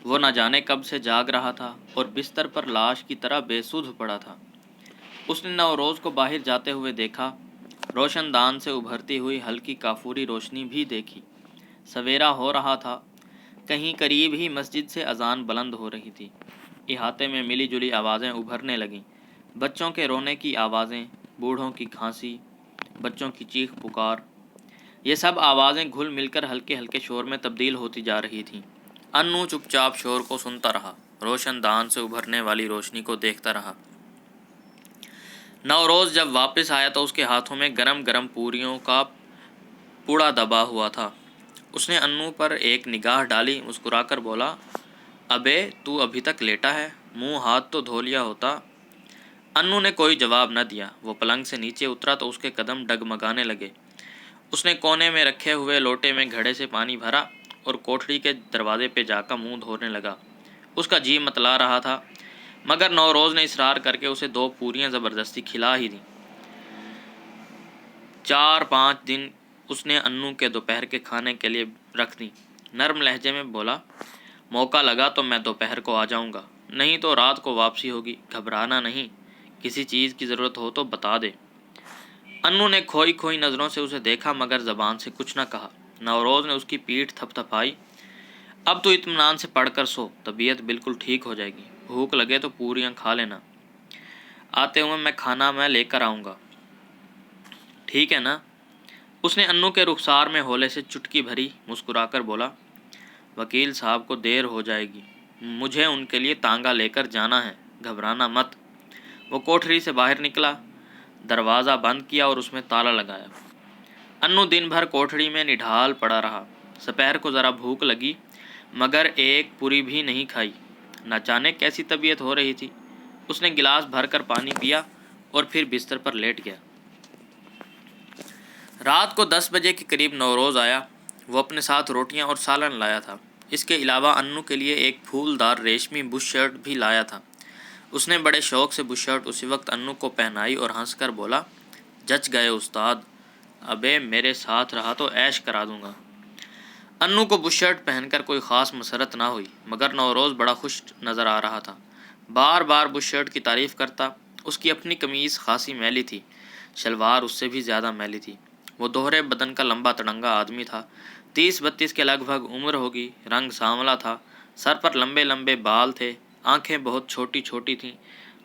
وہ نہ جانے کب سے جاگ رہا تھا اور بستر پر لاش کی طرح بے سدھ پڑا تھا۔ اس نے نوروز کو باہر جاتے ہوئے دیکھا، روشن دان سے ابھرتی ہوئی ہلکی کافوری روشنی بھی دیکھی۔ سویرا ہو رہا تھا۔ کہیں قریب ہی مسجد سے اذان بلند ہو رہی تھی۔ احاطے میں ملی جلی آوازیں ابھرنے لگیں، بچوں کے رونے کی آوازیں، بوڑھوں کی کھانسی، بچوں کی چیخ پکار۔ یہ سب آوازیں گھل مل کر ہلکے ہلکے شور میں تبدیل ہوتی جا رہی تھیں۔ انو چپ چاپ شور کو سنتا رہا، روشن دان سے ابھرنے والی روشنی کو دیکھتا رہا۔ نوروز جب واپس آیا تو اس کے ہاتھوں میں گرم گرم پوریوں کا پوڑا دبا ہوا تھا۔ اس نے انو پر ایک نگاہ ڈالی، مسکرا کر بولا، ابے تو ابھی تک لیٹا ہے، منہ ہاتھ تو دھو لیا ہوتا۔ انو نے کوئی جواب نہ دیا۔ وہ پلنگ سے نیچے اترا تو اس کے قدم ڈگمگانے لگے۔ اس نے کونے میں رکھے ہوئے لوٹے میں گھڑے سے پانی بھرا اور کوٹھڑی کے دروازے پہ جا کر منہ دھونے لگا۔ اس کا جی متلا رہا تھا مگر نوروز نے اصرار کر کے اسے 2 پوریاں زبردستی کھلا ہی دیں۔ 4-5 دن اس نے انو کے دوپہر کے کھانے کے لیے رکھ دیں۔ نرم لہجے میں بولا، موقع لگا تو میں دوپہر کو آ جاؤں گا، نہیں تو رات کو واپسی ہوگی، گھبرانا نہیں، کسی چیز کی ضرورت ہو تو بتا دے۔ انو نے کھوئی کھوئی نظروں سے اسے دیکھا مگر زبان سے کچھ نہ کہا۔ نوروز نے اس کی پیٹھ تھپ تھپائی، اب تو اطمینان سے پڑھ کر سو، طبیعت بالکل ٹھیک ہو جائے گی، بھوک لگے تو پوریاں کھا لینا، آتے ہوئے میں کھانا لے کر آؤں گا، ٹھیک ہے نا؟ اس نے انو کے رخسار میں ہولے سے چٹکی بھری، مسکرا کر بولا، وکیل صاحب کو دیر ہو جائے گی، مجھے ان کے لیے تانگا لے کر جانا ہے، گھبرانا مت۔ وہ کوٹھری سے باہر نکلا، دروازہ بند کیا اور اس میں تالا لگایا۔ انو دن بھر کوٹھڑی میں نڈھال پڑا رہا۔ دوپہر کو ذرا بھوک لگی مگر ایک پوری بھی نہیں کھائی۔ نہ جانے کیسی طبیعت ہو رہی تھی۔ اس نے گلاس بھر کر پانی پیا اور پھر بستر پر لیٹ گیا۔ رات کو 10 بجے کے قریب نوروز آیا۔ وہ اپنے ساتھ روٹیاں اور سالن لایا تھا۔ اس کے علاوہ انو کے لیے ایک پھول دار ریشمی بش شرٹ بھی لایا تھا۔ اس نے بڑے شوق سے بش شرٹ اسی وقت انو کو پہنائی اور ہنس کر بولا، جچ گئے استاد، ابے میرے ساتھ رہا تو عیش کرا دوں گا۔ انو کو بشرٹ پہن کر کوئی خاص مسرت نہ ہوئی، مگر نوروز بڑا خوش نظر آ رہا تھا، بار بار بشرٹ کی تعریف کرتا۔ اس کی اپنی قمیض خاصی میلی تھی، شلوار اس سے بھی زیادہ میلی تھی۔ وہ دوہرے بدن کا لمبا تڑنگا آدمی تھا، 30-32 کے لگ بھگ عمر ہوگی، رنگ سانولا تھا، سر پر لمبے لمبے بال تھے، آنکھیں بہت چھوٹی چھوٹی تھیں،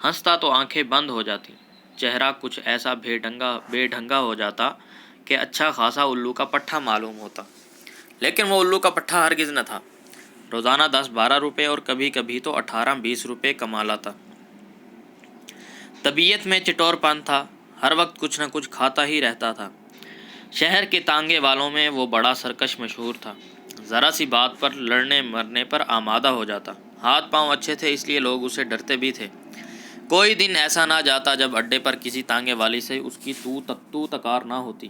ہنستا تو آنکھیں بند ہو جاتی، چہرہ کچھ ایسا بے ڈھنگا ہو جاتا کہ اچھا خاصا الو کا پٹھا معلوم ہوتا، لیکن وہ الو کا پٹھا ہرگز نہ تھا۔ روزانہ 10-12 روپے اور کبھی کبھی تو 18-20 روپے کما لاتا۔ طبیعت میں چٹور پن تھا، ہر وقت کچھ نہ کچھ کھاتا ہی رہتا تھا۔ شہر کے تانگے والوں میں وہ بڑا سرکش مشہور تھا، ذرا سی بات پر لڑنے مرنے پر آمادہ ہو جاتا۔ ہاتھ پاؤں اچھے تھے، اس لیے لوگ اسے ڈرتے بھی تھے۔ کوئی دن ایسا نہ جاتا جب اڈے پر کسی تانگے والی سے اس کی تو تکار نہ ہوتی۔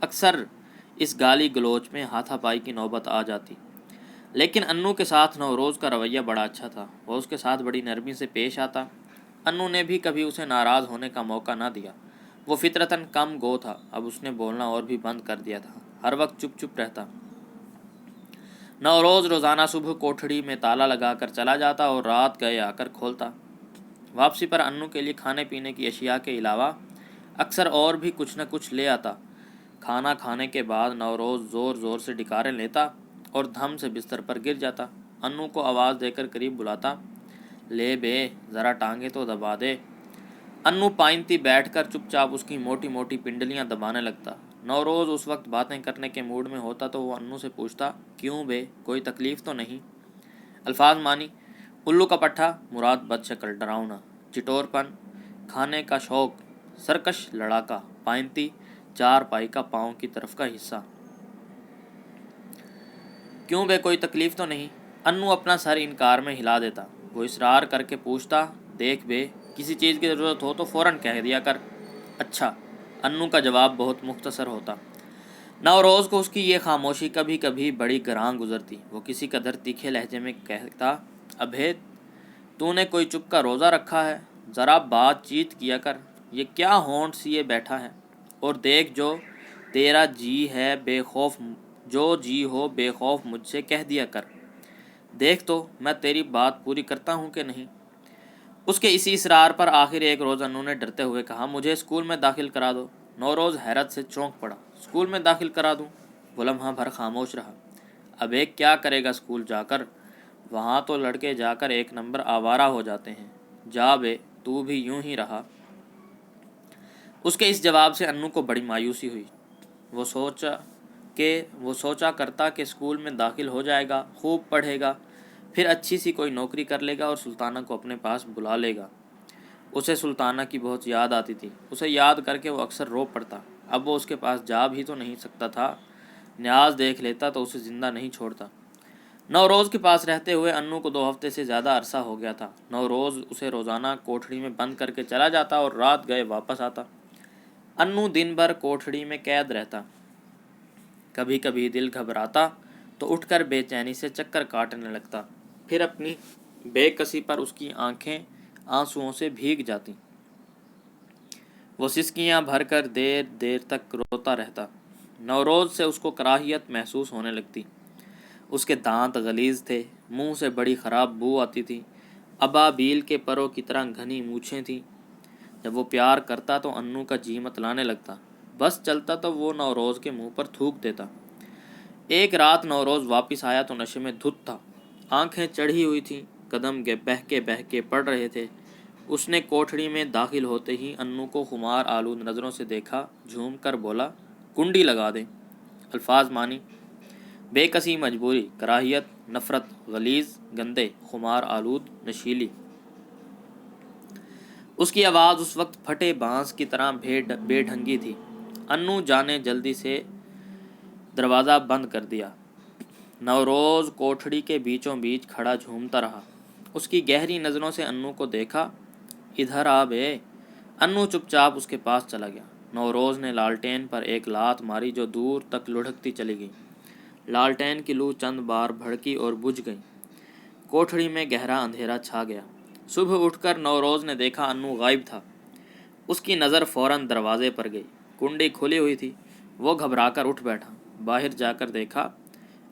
اکثر اس گالی گلوچ میں ہاتھا پائی کی نوبت آ جاتی، لیکن انو کے ساتھ نوروز کا رویہ بڑا اچھا تھا، وہ اس کے ساتھ بڑی نرمی سے پیش آتا۔ انو نے بھی کبھی اسے ناراض ہونے کا موقع نہ دیا۔ وہ فطرتاً کم گو تھا، اب اس نے بولنا اور بھی بند کر دیا تھا، ہر وقت چپ چپ رہتا۔ نوروز روزانہ صبح کوٹھڑی میں تالا لگا کر چلا جاتا اور رات گئے آ کر کھولتا۔ واپسی پر انو کے لیے کھانے پینے کی اشیاء کے علاوہ اکثر اور بھی کچھ نہ کچھ لے آتا۔ کھانا کھانے کے بعد نوروز زور زور سے ڈکاریں لیتا اور دھم سے بستر پر گر جاتا۔ انو کو آواز دے کر قریب بلاتا، لے بے ذرا ٹانگیں تو دبا دے۔ انو پائنتی بیٹھ کر چپ چاپ اس کی موٹی موٹی پنڈلیاں دبانے لگتا۔ نوروز اس وقت باتیں کرنے کے موڈ میں ہوتا تو وہ انو سے پوچھتا، کیوں بے، کوئی تکلیف تو نہیں؟ الفاظ مانی: الو کا پٹھا، مراد بد شکل ڈراؤنا، چٹور پن، کھانے کا شوق، سرکش لڑاکا، پائنتی، چار پائی کا پاؤں کی طرف کا حصہ۔ کیوں بے، کوئی تکلیف تو نہیں؟ انو اپنا سر انکار میں ہلا دیتا۔ وہ اصرار کر کے پوچھتا، دیکھ بے، کسی چیز کی ضرورت ہو تو فوراً کہہ دیا کر۔ اچھا۔ انو کا جواب بہت مختصر ہوتا۔ نوروز کو اس کی یہ خاموشی کبھی کبھی بڑی گراں گزرتی۔ وہ کسی قدر تیکھے لہجے میں کہتا، ابے تو نے کوئی چپ کا روزہ رکھا ہے؟ ذرا بات چیت کیا کر، یہ کیا ہونٹ سیے بیٹھا ہے؟ اور دیکھ، جو تیرا جی ہے بے خوف، جو جی ہو بے خوف مجھ سے کہہ دیا کر، دیکھ تو میں تیری بات پوری کرتا ہوں کہ نہیں۔ اس کے اسی اصرار پر آخر ایک روز انو نے ڈرتے ہوئے کہا، مجھے اسکول میں داخل کرا دو۔ نوروز حیرت سے چونک پڑا، اسکول میں داخل کرا دوں؟ وہ لمحہ بھر خاموش رہا۔ اب ایک کیا کرے گا اسکول جا کر؟ وہاں تو لڑکے جا کر 1 نمبر آوارہ ہو جاتے ہیں۔ جا بے، تو بھی یوں ہی رہا۔ اس کے اس جواب سے انو کو بڑی مایوسی ہوئی۔ وہ سوچا کرتا کہ اسکول میں داخل ہو جائے گا، خوب پڑھے گا، پھر اچھی سی کوئی نوکری کر لے گا اور سلطانہ کو اپنے پاس بلا لے گا۔ اسے سلطانہ کی بہت یاد آتی تھی، اسے یاد کر کے وہ اکثر رو پڑتا۔ اب وہ اس کے پاس جا بھی تو نہیں سکتا تھا، نیاز دیکھ لیتا تو اسے زندہ نہیں چھوڑتا۔ نوروز کے پاس رہتے ہوئے انو کو 2 ہفتے سے زیادہ عرصہ ہو گیا تھا۔ نوروز اسے روزانہ کوٹھڑی میں بند کر کے چلا جاتا اور رات گئے واپس آتا۔ انو دن بھر کوٹھڑی میں قید رہتا۔ کبھی کبھی دل گھبراتا تو اٹھ کر بے چینی سے چکر کاٹنے لگتا، پھر اپنی بے کسی پر اس کی آنکھیں آنسوؤں سے بھیگ جاتی۔ وہ سسکیاں بھر کر دیر دیر تک روتا رہتا۔ نوروز سے اس کو کراہیت محسوس ہونے لگتی۔ اس کے دانت غلیظ تھے، منہ سے بڑی خراب بو آتی تھی، ابابیل کے پروں کی طرح گھنی مونچھیں تھیں۔ جب وہ پیار کرتا تو انو کا جی متلانے لگتا، بس چلتا تو وہ نوروز کے منہ پر تھوک دیتا۔ ایک رات نوروز واپس آیا تو نشے میں دھت تھا، آنکھیں چڑھی ہوئی تھیں، قدم بہہ کے پڑ رہے تھے۔ اس نے کوٹھڑی میں داخل ہوتے ہی انو کو خمار آلود نظروں سے دیکھا، جھوم کر بولا، کنڈی لگا دیں۔ الفاظ مانی: بے کسی، مجبوری، کراہیت، نفرت، غلیظ، گندے، خمار آلود، نشیلی۔ اس کی آواز اس وقت پھٹے بانس کی طرح بے ڈھنگی تھی۔ انو جانے جلدی سے دروازہ بند کر دیا۔ نوروز کوٹھڑی کے بیچوں بیچ کھڑا جھومتا رہا۔ اس کی گہری نظروں سے انو کو دیکھا، ادھر آ بے۔ انو چپ چاپ اس کے پاس چلا گیا۔ نوروز نے لالٹین پر ایک لات ماری جو دور تک لڑھکتی چلی گئی۔ لالٹین کی لو چند بار بھڑکی اور بجھ گئی۔ کوٹھڑی میں گہرا اندھیرا چھا گیا۔ صبح اٹھ کر نوروز نے دیکھا انو غائب تھا۔ اس کی نظر فوراً دروازے پر گئی، کنڈی کھلی ہوئی تھی۔ وہ گھبرا کر اٹھ بیٹھا، باہر جا کر دیکھا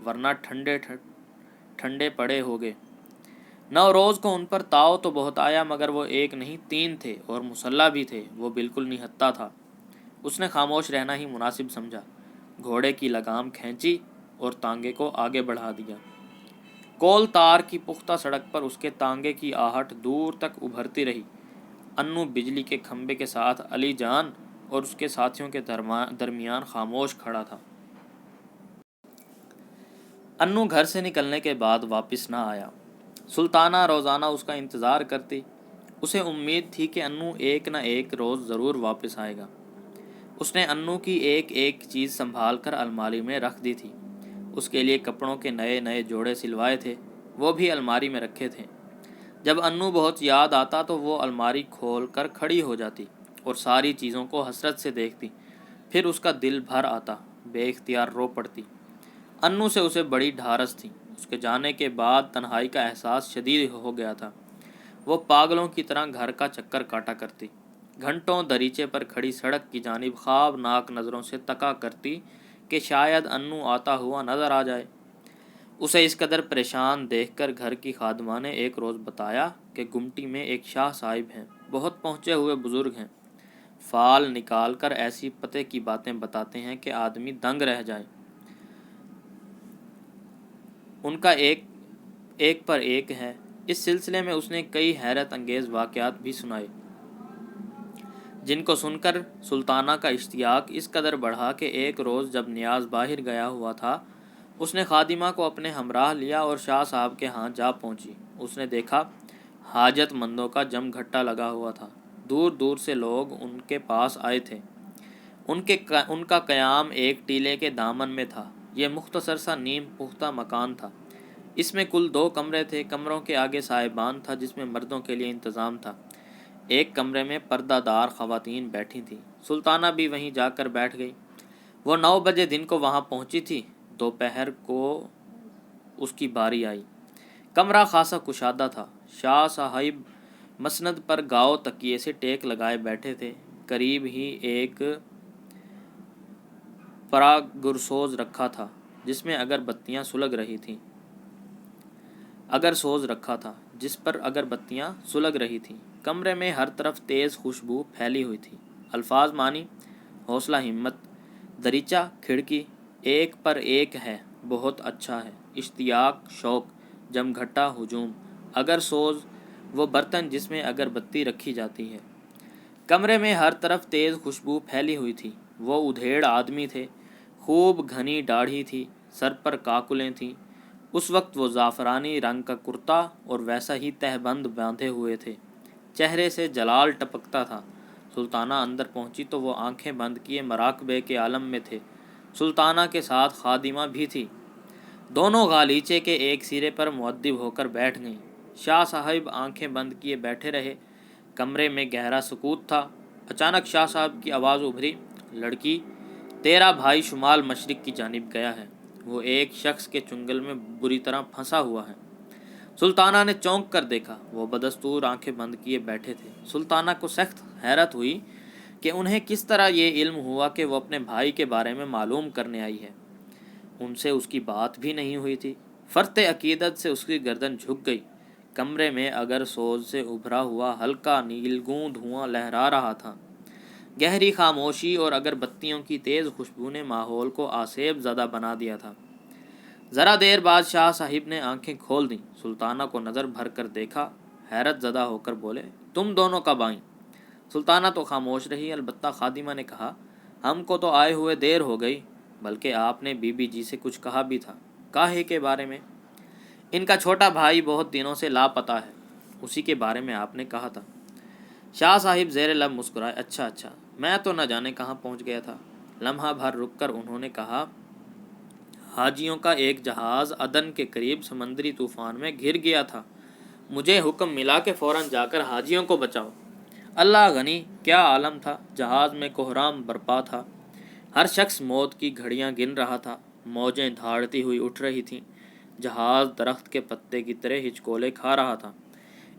ورنہ ٹھنڈے پڑے ہوگے۔ نوروز کو ان پر تاؤ تو بہت آیا، مگر وہ ایک نہیں 3 تھے اور مسلح بھی تھے۔ وہ بالکل نہتھا تھا۔ اس نے خاموش رہنا ہی مناسب سمجھا، گھوڑے کی لگام کھینچی اور تانگے کو آگے بڑھا دیا۔ کول تار کی پختہ سڑک پر اس کے تانگے کی آہٹ دور تک ابھرتی رہی۔ انو بجلی کے کھمبے کے ساتھ علی جان اور اس کے ساتھیوں کے درمیان خاموش کھڑا تھا۔ انو گھر سے نکلنے کے بعد واپس نہ آیا۔ سلطانہ روزانہ اس کا انتظار کرتی۔ اسے امید تھی کہ انو ایک نہ ایک روز ضرور واپس آئے گا۔ اس نے انو کی ایک ایک چیز سنبھال کر الماری میں رکھ دی تھی۔ اس کے لیے کپڑوں کے نئے نئے جوڑے سلوائے تھے، وہ بھی الماری میں رکھے تھے۔ جب انو بہت یاد آتا تو وہ الماری کھول کر کھڑی ہو جاتی اور ساری چیزوں کو حسرت سے دیکھتی۔ پھر اس کا دل بھر آتا، بے اختیار رو پڑتی۔ انو سے اسے بڑی ڈھارس تھی۔ اس کے جانے کے بعد تنہائی کا احساس شدید ہو گیا تھا۔ وہ پاگلوں کی طرح گھر کا چکر کاٹا کرتی، گھنٹوں دریچے پر کھڑی سڑک کی جانب خوابناک نظروں سے تکا کرتی کہ شاید انو آتا ہوا نظر آ جائے۔ اسے اس قدر پریشان دیکھ کر گھر کی خادمہ نے ایک روز بتایا کہ گمٹی میں ایک شاہ صاحب ہیں، بہت پہنچے ہوئے بزرگ ہیں، فال نکال کر ایسی پتے کی باتیں بتاتے ہیں کہ آدمی دنگ رہ جائے۔ ان کا ایک پر ایک ہے۔ اس سلسلے میں اس نے کئی حیرت انگیز واقعات بھی سنائے، جن کو سن کر سلطانہ کا اشتیاق اس قدر بڑھا کہ ایک روز جب نیاز باہر گیا ہوا تھا، اس نے خادمہ کو اپنے ہمراہ لیا اور شاہ صاحب کے ہاں جا پہنچی۔ اس نے دیکھا حاجت مندوں کا جم گھٹا لگا ہوا تھا، دور دور سے لوگ ان کے پاس آئے تھے۔ ان کا قیام ایک ٹیلے کے دامن میں تھا۔ یہ مختصر سا نیم پختہ مکان تھا۔ اس میں کل 2 کمرے تھے۔ کمروں کے آگے سائبان تھا جس میں مردوں کے لیے انتظام تھا۔ ایک کمرے میں پردہ دار خواتین بیٹھی تھیں۔ سلطانہ بھی وہیں جا کر بیٹھ گئی۔ وہ 9 بجے دن کو وہاں پہنچی تھی۔ دوپہر کو اس کی باری آئی۔ کمرہ خاصا کشادہ تھا۔ شاہ صاحب مسند پر گاؤ تکیے سے ٹیک لگائے بیٹھے تھے۔ قریب ہی ایک پراگرسوز رکھا تھا جس میں اگربتیاں سلگ رہی تھیں۔ کمرے میں ہر طرف تیز خوشبو پھیلی ہوئی تھی۔ الفاظ مانی: حوصلہ ہمت، دریچہ کھڑکی ایک پر ایک ہے، بہت اچھا ہے، اشتیاق شوق، جمگھٹا ہجوم، اگر سوز وہ برتن جس میں اگربتی رکھی جاتی ہے۔ کمرے میں ہر طرف تیز خوشبو پھیلی ہوئی تھی۔ وہ ادھیڑ آدمی تھے، خوب گھنی داڑھی تھی، سر پر کاکلیں تھیں۔ اس وقت وہ زعفرانی رنگ کا کرتا اور ویسا ہی تہبند باندھے ہوئے تھے۔ چہرے سے جلال ٹپکتا تھا۔ سلطانہ اندر پہنچی تو وہ آنکھیں بند کیے مراقبے کے عالم میں تھے۔ سلطانہ کے ساتھ خادمہ بھی تھی۔ دونوں غالیچے کے ایک سرے پر مؤدب ہو کر بیٹھ گئیں۔ شاہ صاحب آنکھیں بند کیے بیٹھے رہے۔ کمرے میں گہرا سکوت تھا۔ اچانک شاہ صاحب کی آواز ابھری: لڑکی، تیرا بھائی شمال مشرق کی جانب گیا ہے، وہ ایک شخص کے چنگل میں بری طرح پھنسا ہوا ہے۔ سلطانہ نے چونک کر دیکھا۔ وہ بدستور آنکھیں بند کیے بیٹھے تھے۔ سلطانہ کو سخت حیرت ہوئی کہ انہیں کس طرح یہ علم ہوا کہ وہ اپنے بھائی کے بارے میں معلوم کرنے آئی ہے۔ ان سے اس کی بات بھی نہیں ہوئی تھی۔ فرط عقیدت سے اس کی گردن جھک گئی۔ کمرے میں اگر سوز سے ابھرا ہوا ہلکا نیلگوں دھواں لہرا رہا تھا۔ گہری خاموشی اور اگربتیوں کی تیز خوشبو نے ماحول کو آسیب زدہ بنا دیا تھا۔ ذرا دیر بعد شاہ صاحب نے آنکھیں کھول دیں، سلطانہ کو نظر بھر کر دیکھا، حیرت زدہ ہو کر بولے: تم دونوں کب آئیں؟ سلطانہ تو خاموش رہی، البتہ خادمہ نے کہا: ہم کو تو آئے ہوئے دیر ہو گئی، بلکہ آپ نے بی بی جی سے کچھ کہا بھی تھا۔ کاہے کے بارے میں؟ ان کا چھوٹا بھائی بہت دنوں سے لاپتہ ہے، اسی کے بارے میں آپ نے کہا تھا۔ شاہ صاحب زیر لب مسکرائے: اچھا، میں تو نہ جانے کہاں پہنچ گیا تھا۔ لمحہ بھر رک کر انہوں نے کہا: حاجیوں کا ایک جہاز عدن کے قریب سمندری طوفان میں گر گیا تھا، مجھے حکم ملا کہ فوراً جا کر حاجیوں کو بچاؤ۔ اللہ غنی، کیا عالم تھا! جہاز میں کوہرام برپا تھا، ہر شخص موت کی گھڑیاں گن رہا تھا، موجیں دھاڑتی ہوئی اٹھ رہی تھیں، جہاز درخت کے پتے کی طرح ہچکولے کھا رہا تھا۔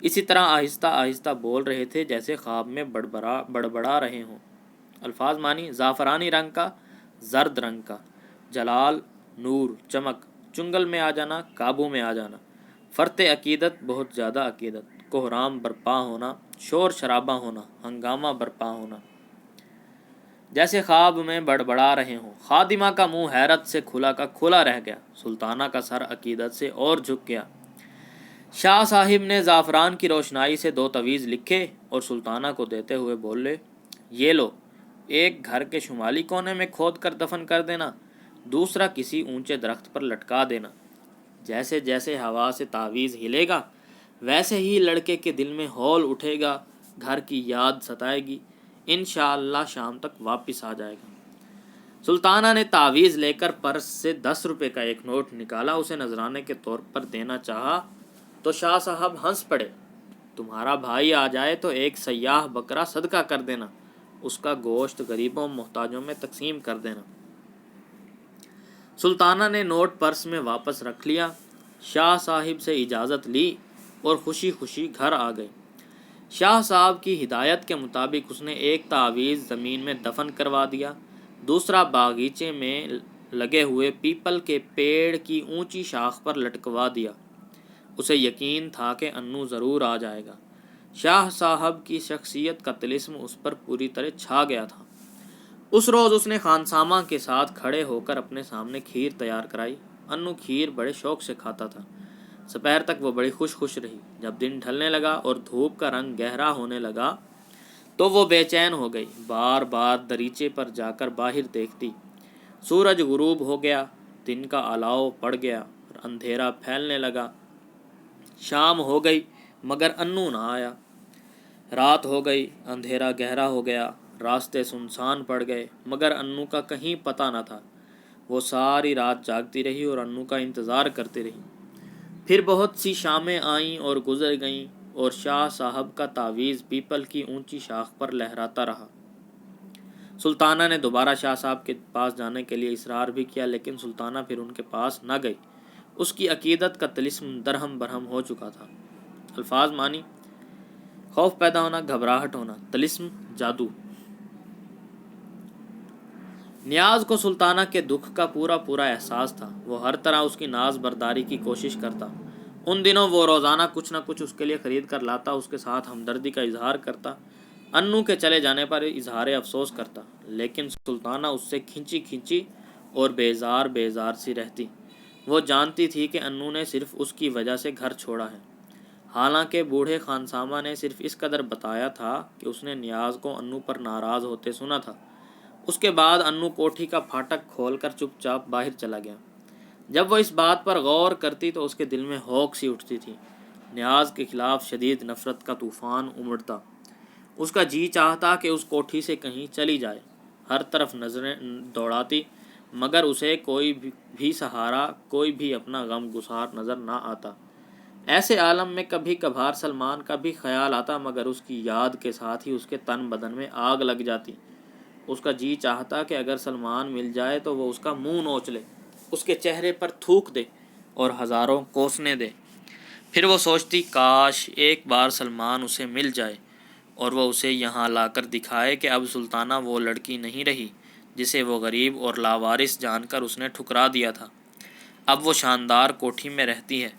اسی طرح آہستہ آہستہ بول رہے تھے جیسے خواب میں بڑبڑا رہے ہوں۔ الفاظ مانی: زعفرانی رنگ کا، زرد رنگ کا، جلال، نور، چمک، چنگل میں آ جانا، قابو میں آ جانا، فرط عقیدت، بہت زیادہ عقیدت، کوہرام برپا ہونا، شور شرابہ ہونا، ہنگامہ برپا ہونا، جیسے خواب میں بڑبڑا رہے ہوں۔ خادمہ کا منہ حیرت سے کھلا کا کھلا رہ گیا، سلطانہ کا سر عقیدت سے اور جھک گیا۔ شاہ صاحب نے زعفران کی روشنائی سے 2 تویز لکھے اور سلطانہ کو دیتے ہوئے بولے، یہ لو، ایک گھر کے شمالی کونے میں کھود کر دفن کر دینا، دوسرا کسی اونچے درخت پر لٹکا دینا۔ جیسے جیسے ہوا سے تعویذ ہلے گا ویسے ہی لڑکے کے دل میں ہول اٹھے گا، گھر کی یاد ستائے گی، انشاءاللہ شام تک واپس آ جائے گا۔ سلطانہ نے تعویذ لے کر پرس سے 10 روپے کا ایک نوٹ نکالا، اسے نذرانے کے طور پر دینا چاہا تو شاہ صاحب ہنس پڑے۔ تمہارا بھائی آ جائے تو ایک سیاہ بکرا صدقہ کر دینا، اس کا گوشت غریبوں محتاجوں میں تقسیم کر دینا۔ سلطانہ نے نوٹ پرس میں واپس رکھ لیا، شاہ صاحب سے اجازت لی اور خوشی خوشی گھر آ گئے۔ شاہ صاحب کی ہدایت کے مطابق اس نے ایک تعویذ زمین میں دفن کروا دیا، دوسرا باغیچے میں لگے ہوئے پیپل کے پیڑ کی اونچی شاخ پر لٹکوا دیا۔ اسے یقین تھا کہ انو ضرور آ جائے گا۔ شاہ صاحب کی شخصیت کا طلسم اس پر پوری طرح چھا گیا تھا۔ اس روز اس نے خانسامہ کے ساتھ کھڑے ہو کر اپنے سامنے کھیر تیار کرائی۔ انو کھیر بڑے شوق سے کھاتا تھا۔ دوپہر تک وہ بڑی خوش رہی۔ جب دن ڈھلنے لگا اور دھوپ کا رنگ گہرا ہونے لگا تو وہ بے چین ہو گئی، بار بار دریچے پر جا کر باہر دیکھتی۔ سورج غروب ہو گیا، دن کا الاؤ پڑ گیا اور اندھیرا پھیلنے لگا۔ شام ہو گئی مگر انو نہ آیا۔ رات ہو گئی، اندھیرا گہرا ہو گیا، راستے سنسان پڑ گئے مگر انو کا کہیں پتہ نہ تھا۔ وہ ساری رات جاگتی رہی اور انو کا انتظار کرتی رہی۔ پھر بہت سی شامیں آئیں اور گزر گئیں اور شاہ صاحب کا تعویذ پیپل کی اونچی شاخ پر لہراتا رہا۔ سلطانہ نے دوبارہ شاہ صاحب کے پاس جانے کے لیے اصرار بھی کیا لیکن سلطانہ پھر ان کے پاس نہ گئی۔ اس کی عقیدت کا طلسم درہم برہم ہو چکا تھا۔ الفاظ معنی: خوف پیدا ہونا، گھبراہٹ ہونا، طلسم، جادو۔ نیاز کو سلطانہ کے دکھ کا پورا احساس تھا۔ وہ ہر طرح اس کی ناز برداری کی کوشش کرتا۔ ان دنوں وہ روزانہ کچھ نہ کچھ اس کے لیے خرید کر لاتا، اس کے ساتھ ہمدردی کا اظہار کرتا، انو کے چلے جانے پر اظہار افسوس کرتا، لیکن سلطانہ اس سے کھنچی اور بیزار سی رہتی۔ وہ جانتی تھی کہ انو نے صرف اس کی وجہ سے گھر چھوڑا ہے۔ حالانکہ بوڑھے خانسامہ نے صرف اس قدر بتایا تھا کہ اس نے نیاز کو انو پر ناراض ہوتے سنا تھا۔ اس کے بعد انو کوٹھی کا پھاٹک کھول کر چپ چاپ باہر چلا گیا۔ جب وہ اس بات پر غور کرتی تو اس کے دل میں ہوک سی اٹھتی تھی۔ نیاز کے خلاف شدید نفرت کا طوفان امڑتا۔ اس کا جی چاہتا کہ اس کوٹھی سے کہیں چلی جائے۔ ہر طرف نظریں دوڑاتی مگر اسے کوئی بھی سہارا، کوئی بھی اپنا غم گسار نظر نہ آتا۔ ایسے عالم میں کبھی کبھار سلمان کا بھی خیال آتا مگر اس کی یاد کے ساتھ ہی اس کے تن بدن میں آگ لگ جاتی۔ اس کا جی چاہتا کہ اگر سلمان مل جائے تو وہ اس کا منہ نوچ لے، اس کے چہرے پر تھوک دے اور ہزاروں کوسنے دے۔ پھر وہ سوچتی کاش ایک بار سلمان اسے مل جائے اور وہ اسے یہاں لا کر دکھائے کہ اب سلطانہ وہ لڑکی نہیں رہی جسے وہ غریب اور لاوارث جان کر اس نے ٹھکرا دیا تھا۔ اب وہ شاندار کوٹھی میں رہتی ہے،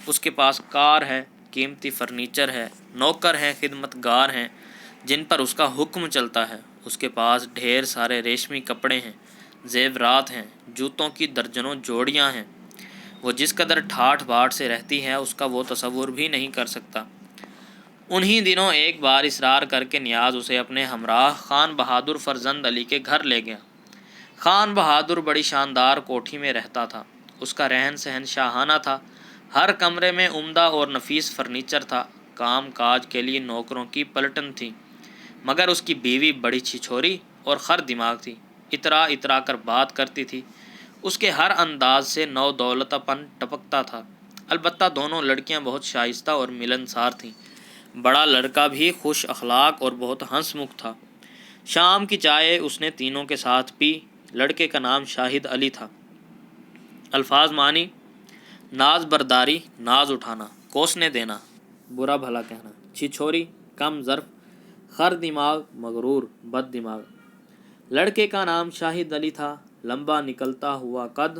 اس کے پاس کار ہے، قیمتی فرنیچر ہے، نوکر ہیں، خدمت گار ہیں جن پر اس کا حکم چلتا ہے۔ اس کے پاس ڈھیر سارے ریشمی کپڑے ہیں، زیورات ہیں، جوتوں کی درجنوں جوڑیاں ہیں۔ وہ جس قدر ٹھاٹھ باٹھ سے رہتی ہے اس کا وہ تصور بھی نہیں کر سکتا۔ انہی دنوں ایک بار اصرار کر کے نیاز اسے اپنے ہمراہ خان بہادر فرزند علی کے گھر لے گیا۔ خان بہادر بڑی شاندار کوٹھی میں رہتا تھا۔ اس کا رہن سہن شاہانہ تھا۔ ہر کمرے میں عمدہ اور نفیس فرنیچر تھا۔ کام کاج کے لیے نوکروں کی پلٹن تھی مگر اس کی بیوی بڑی چھچھوری اور خر دماغ تھی، اترا کر بات کرتی تھی۔ اس کے ہر انداز سے نو دولتہ پن ٹپکتا تھا۔ البتہ دونوں لڑکیاں بہت شائستہ اور ملنسار تھیں۔ بڑا لڑکا بھی خوش اخلاق اور بہت ہنس مکھ تھا۔ شام کی چائے اس نے تینوں کے ساتھ پی۔ لڑکے کا نام شاہد علی تھا۔ الفاظ معنی: ناز برداری، ناز اٹھانا، کوسنے دینا، برا بھلا کہنا، چھچھوری، کم ظرف، خر دماغ، مغرور، بد دماغ۔ لڑکے کا نام شاہد علی تھا۔ لمبا نکلتا ہوا قد،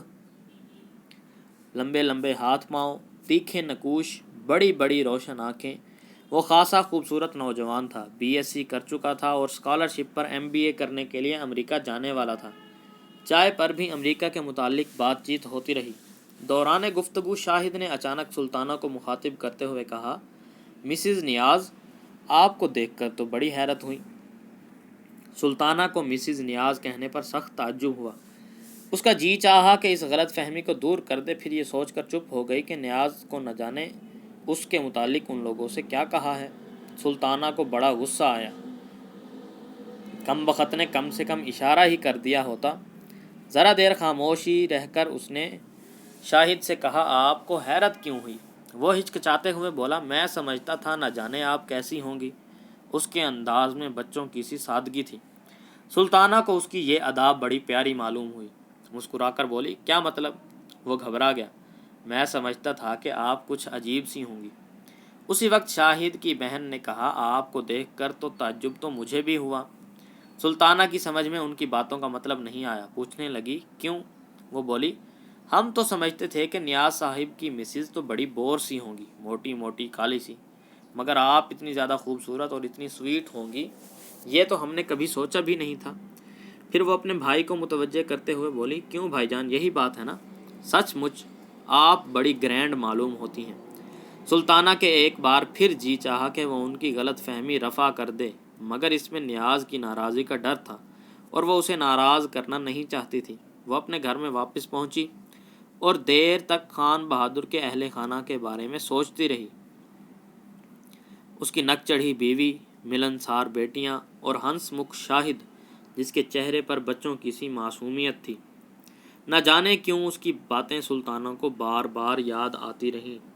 لمبے لمبے ہاتھ پاؤں، تیکھے نقوش، بڑی بڑی روشن آنکھیں۔ وہ خاصا خوبصورت نوجوان تھا، BSc کر چکا تھا اور اسکالرشپ پر MBA کرنے کے لیے امریکہ جانے والا تھا۔ چائے پر بھی امریکہ کے متعلق بات چیت ہوتی رہی۔ دوران گفتگو شاہد نے اچانک سلطانہ کو مخاطب کرتے ہوئے کہا، مسز نیاز، آپ کو دیکھ کر تو بڑی حیرت ہوئی۔ سلطانہ کو مسز نیاز کہنے پر سخت تعجب ہوا۔ اس کا جی چاہا کہ اس غلط فہمی کو دور کر دے، پھر یہ سوچ کر چپ ہو گئی کہ نیاز کو نہ جانے اس کے متعلق ان لوگوں سے کیا کہا ہے۔ سلطانہ کو بڑا غصہ آیا۔ کم بخت نے کم سے کم اشارہ ہی کر دیا ہوتا۔ ذرا دیر خاموشی رہ کر اس نے شاہد سے کہا، آپ کو حیرت کیوں ہوئی؟ وہ ہچکچاتے ہوئے بولا، میں سمجھتا تھا نہ جانے آپ کیسی ہوں گی۔ اس کے انداز میں بچوں کی سی سادگی تھی۔ سلطانہ کو اس کی یہ ادا بڑی پیاری معلوم ہوئی۔ مسکرا کر بولی، کیا مطلب؟ وہ گھبرا گیا۔ میں سمجھتا تھا کہ آپ کچھ عجیب سی ہوں گی۔ اسی وقت شاہد کی بہن نے کہا، آپ کو دیکھ کر تو تعجب تو مجھے بھی ہوا۔ سلطانہ کی سمجھ میں ان کی باتوں کا مطلب نہیں آیا، پوچھنے لگی، کیوں؟ وہ بولی، ہم تو سمجھتے تھے کہ نیاز صاحب کی مسز تو بڑی بور سی ہوں گی، موٹی موٹی کالی سی، مگر آپ اتنی زیادہ خوبصورت اور اتنی سویٹ ہوں گی، یہ تو ہم نے کبھی سوچا بھی نہیں تھا۔ پھر وہ اپنے بھائی کو متوجہ کرتے ہوئے بولی، کیوں بھائی جان، یہی بات ہے نا؟ سچ مچ آپ بڑی گرینڈ معلوم ہوتی ہیں۔ سلطانہ کے ایک بار پھر جی چاہا کہ وہ ان کی غلط فہمی رفع کر دے، مگر اس میں نیاز کی ناراضی کا ڈر تھا اور وہ اسے ناراض کرنا نہیں چاہتی تھی۔ وہ اپنے گھر میں واپس پہنچی اور دیر تک خان بہادر کے اہل خانہ کے بارے میں سوچتی رہی۔ اس کی نک چڑھی بیوی، ملنسار بیٹیاں اور ہنس مکھ شاہد، جس کے چہرے پر بچوں کی سی معصومیت تھی۔ نہ جانے کیوں اس کی باتیں سلطانہ کو بار بار یاد آتی رہیں۔